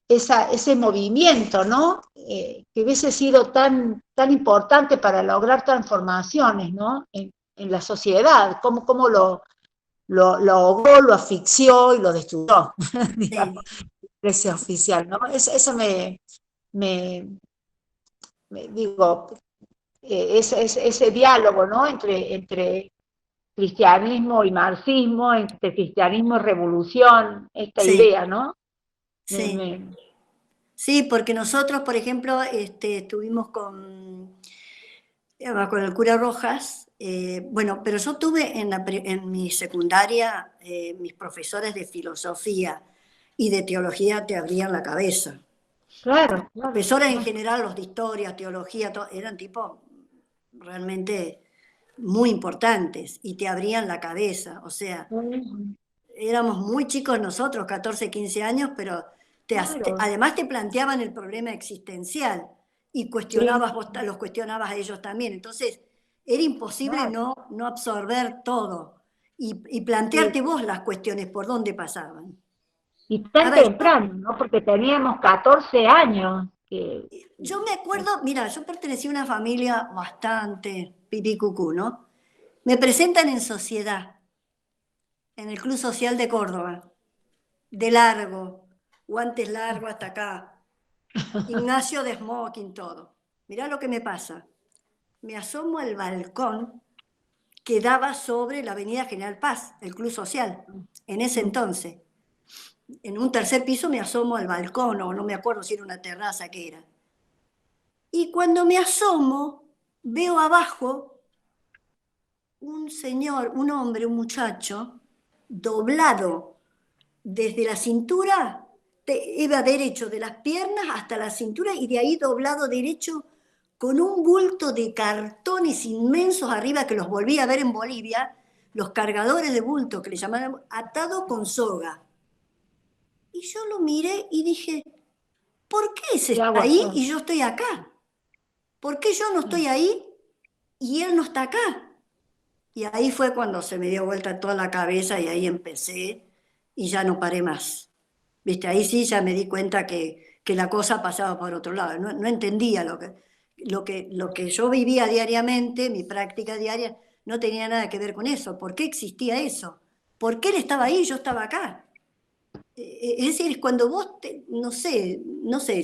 ese movimiento, ¿no? Que hubiese sido tan importante para lograr transformaciones, ¿no? En la sociedad, cómo lo ahogó, lo asfixió y lo destruyó, digamos, Sí. la iglesia oficial, ¿no? Eso me digo, ese diálogo, ¿no? Entre cristianismo y marxismo, entre cristianismo y revolución, esta Sí, idea, ¿no? sí. Sí, porque nosotros, por ejemplo, estuvimos con el cura Rojas, bueno, pero yo tuve en mi secundaria, mis profesores de filosofía y de teología te abrían la cabeza. Claro, Profesores en general, los de historia, teología, eran tipos realmente muy importantes y te abrían la cabeza. O sea, éramos muy chicos nosotros, 14, 15 años, pero claro, además te planteaban el problema existencial y sí, los cuestionabas a ellos también. Entonces, era imposible claro, no absorber todo y sí. plantearte vos las cuestiones por dónde pasaban. Y A tan ver, temprano, ¿no? Porque teníamos 14 años. yo me acuerdo, mira, yo pertenecí a una familia bastante pipí cucú, ¿no? Me presentan en sociedad, en el Club Social de Córdoba, de largo, guantes largos hasta acá, Ignacio de smoking, todo. Mirá lo que me pasa. Me asomo al balcón que daba sobre la Avenida General Paz, el Club Social, en ese entonces. En un tercer piso me asomo al balcón, o no me acuerdo si era una terraza que era. Y cuando me asomo, veo abajo un señor, un hombre, un muchacho, doblado desde la cintura, iba derecho de las piernas hasta la cintura y de ahí doblado derecho con un bulto de cartones inmensos arriba que los volví a ver en Bolivia, los cargadores de bulto que le llamaban, atado con soga. Y yo lo miré y dije, ¿por qué ese ¿Qué está hago ahí yo? y yo estoy acá? ¿Por qué yo no estoy ahí y él no está acá? Y ahí fue cuando se me dio vuelta toda la cabeza y ahí empecé y ya no paré más. ¿Viste? Ahí sí ya me di cuenta que la cosa pasaba por otro lado. No entendía lo que yo vivía diariamente, mi práctica diaria, no tenía nada que ver con eso. ¿Por qué existía eso? ¿Por qué él estaba ahí y yo estaba acá? Es decir, cuando vos, no sé,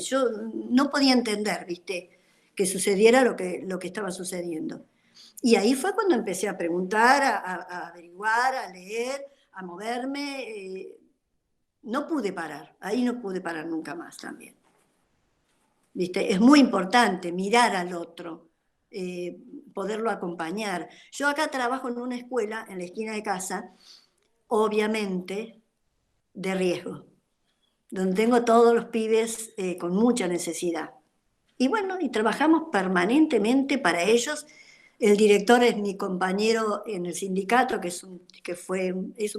yo no podía entender, ¿viste? Que sucediera lo que estaba sucediendo. Y ahí fue cuando empecé a preguntar, a averiguar, a leer, a moverme. No pude parar, ahí no pude parar nunca más también. ¿Viste? Es muy importante mirar al otro, eh, poderlo acompañar. Yo acá trabajo en una escuela, en la esquina de casa, obviamente de riesgo, donde tengo todos los pibes con mucha necesidad. Y bueno, y trabajamos permanentemente para ellos. El director es mi compañero en el sindicato, es un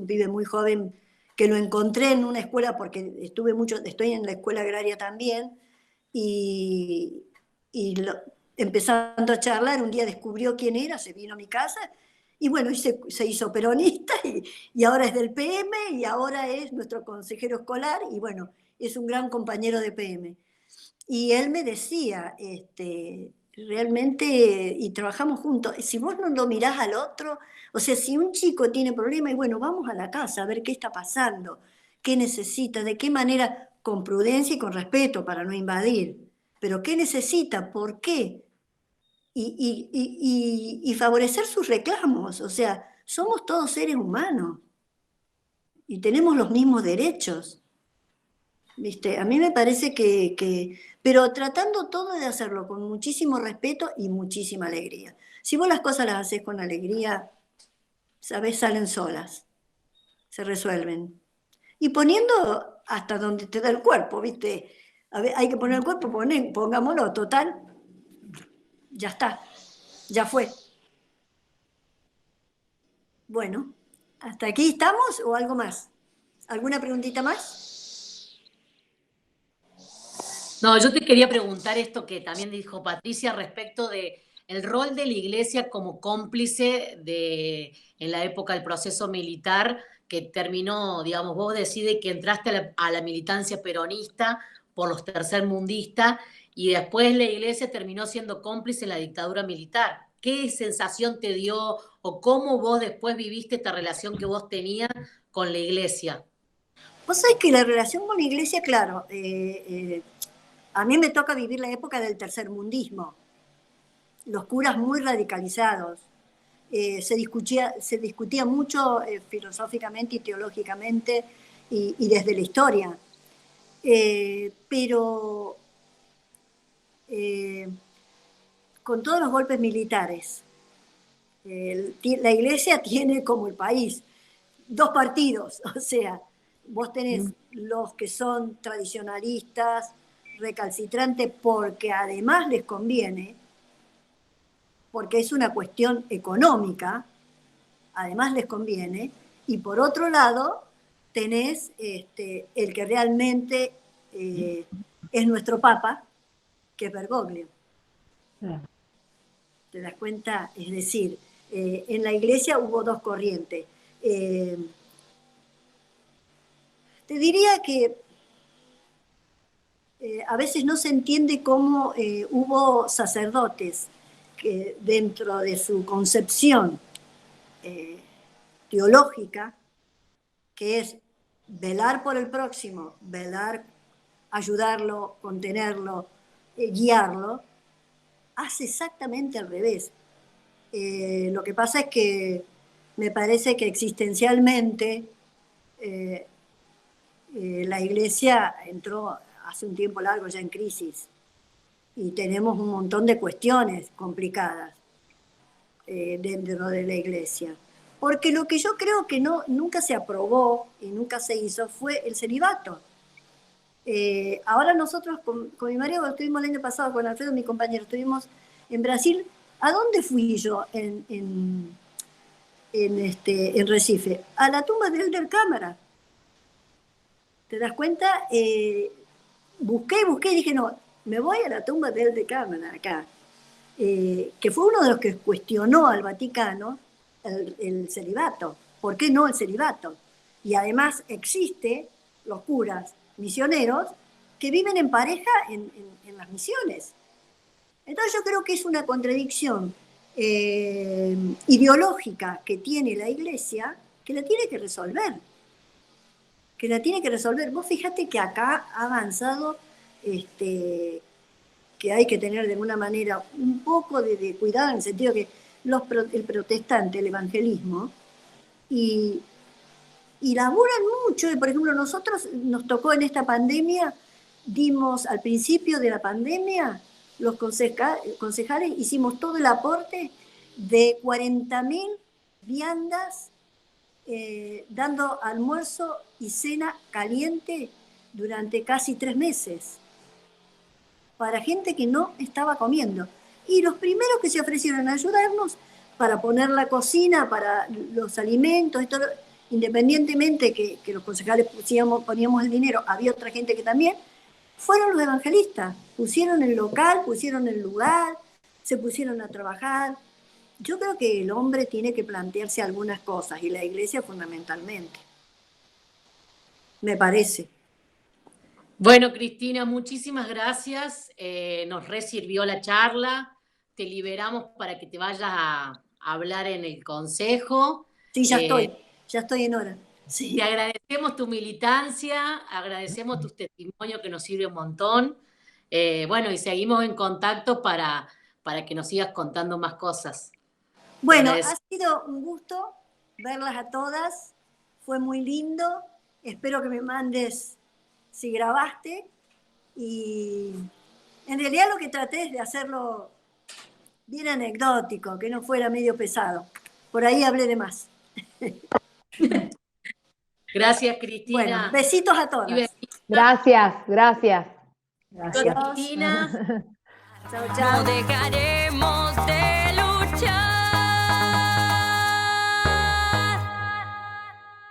pibe muy joven, que lo encontré en una escuela porque estoy en la escuela agraria también, y, empezando a charlar, un día descubrió quién era, se vino a mi casa, y bueno, se hizo peronista, y ahora es del PM, y ahora es nuestro consejero escolar, y bueno, es un gran compañero de PM. Y él me decía, realmente, y trabajamos juntos, si vos no lo mirás al otro, o sea, si un chico tiene problema, y bueno, vamos a la casa a ver qué está pasando, qué necesita, de qué manera, con prudencia y con respeto para no invadir, pero qué necesita, por qué, y favorecer sus reclamos, o sea, somos todos seres humanos y tenemos los mismos derechos. ¿Viste? A mí me parece pero tratando todo de hacerlo con muchísimo respeto y muchísima alegría. Si vos las cosas las haces con alegría, sabés, salen solas, se resuelven. Y poniendo hasta donde te da el cuerpo, ¿viste? A ver, hay que poner el cuerpo, pongámoslo, total, ya está, ya fue. Bueno, ¿hasta aquí estamos o algo más? ¿Alguna preguntita más? No, yo te quería preguntar esto que también dijo Patricia respecto de el rol de la iglesia como cómplice en la época del proceso militar que terminó, digamos, vos decís que entraste a la militancia peronista por los tercermundistas y después la iglesia terminó siendo cómplice en la dictadura militar. ¿Qué sensación te dio o cómo vos después viviste esta relación que vos tenías con la iglesia? Vos sabés que la relación con la iglesia, claro, a mí me toca vivir la época del tercermundismo. los curas muy radicalizados. Se discutía mucho filosóficamente y teológicamente y desde la historia. Pero con todos los golpes militares, la Iglesia tiene, como el país, dos partidos, o sea, vos tenés los que son tradicionalistas, recalcitrantes, porque además les conviene, porque es una cuestión económica, además les conviene, y por otro lado tenés el que realmente es nuestro Papa, que es Bergoglio. ¿Te das cuenta? Es decir, en la Iglesia hubo dos corrientes. Te diría que a veces no se entiende cómo hubo sacerdotes que dentro de su concepción teológica, que es velar por el próximo, ayudarlo, contenerlo, guiarlo, hace exactamente al revés. Lo que pasa es que me parece que existencialmente la Iglesia entró hace un tiempo largo ya en crisis y tenemos un montón de cuestiones complicadas dentro de la Iglesia. Porque lo que yo creo que nunca se aprobó y nunca se hizo fue el celibato. Ahora nosotros con mi marido estuvimos el año pasado, con Alfredo, mi compañero, estuvimos en Brasil. ¿A dónde fui yo en Recife? A la tumba de Elder Cámara. ¿Te das cuenta? Busqué y dije, no, me voy a la tumba de Elder Cámara acá, que fue uno de los que cuestionó al Vaticano el celibato. ¿Por qué no el celibato? Y además existe los curas misioneros que viven en pareja en las misiones. Entonces yo creo que es una contradicción ideológica que tiene la Iglesia, que la tiene que resolver. Vos fíjate que acá ha avanzado que hay que tener de alguna manera un poco de cuidado, en el sentido que el protestante, el evangelismo, y laburan mucho. Por ejemplo, nosotros nos tocó en esta pandemia, dimos al principio de la pandemia, los concejales hicimos todo el aporte de 40.000 viandas, dando almuerzo y cena caliente durante casi 3 meses, para gente que no estaba comiendo. Y los primeros que se ofrecieron a ayudarnos para poner la cocina, para los alimentos, esto, independientemente que los concejales poníamos el dinero, había otra gente que también, fueron los evangelistas. Pusieron el local, pusieron el lugar, se pusieron a trabajar. Yo creo que el hombre tiene que plantearse algunas cosas, y la Iglesia fundamentalmente. Me parece. Bueno, Cristina, muchísimas gracias. Nos resirvió la charla. Te liberamos para que te vayas a hablar en el consejo. Sí, ya estoy en hora. Sí. Te agradecemos tu militancia, agradecemos tu testimonio que nos sirve un montón. Bueno, y seguimos en contacto para que nos sigas contando más cosas. Bueno, ha sido un gusto verlas a todas. Fue muy lindo. Espero que me mandes si grabaste. Y en realidad lo que traté es de hacerlo bien anecdótico, que no fuera medio pesado. Por ahí hablé de más. Gracias, Cristina. Bueno, besitos a todas. Gracias. Gracias, Cristina. Chao, chao. No dejaremos de luchar.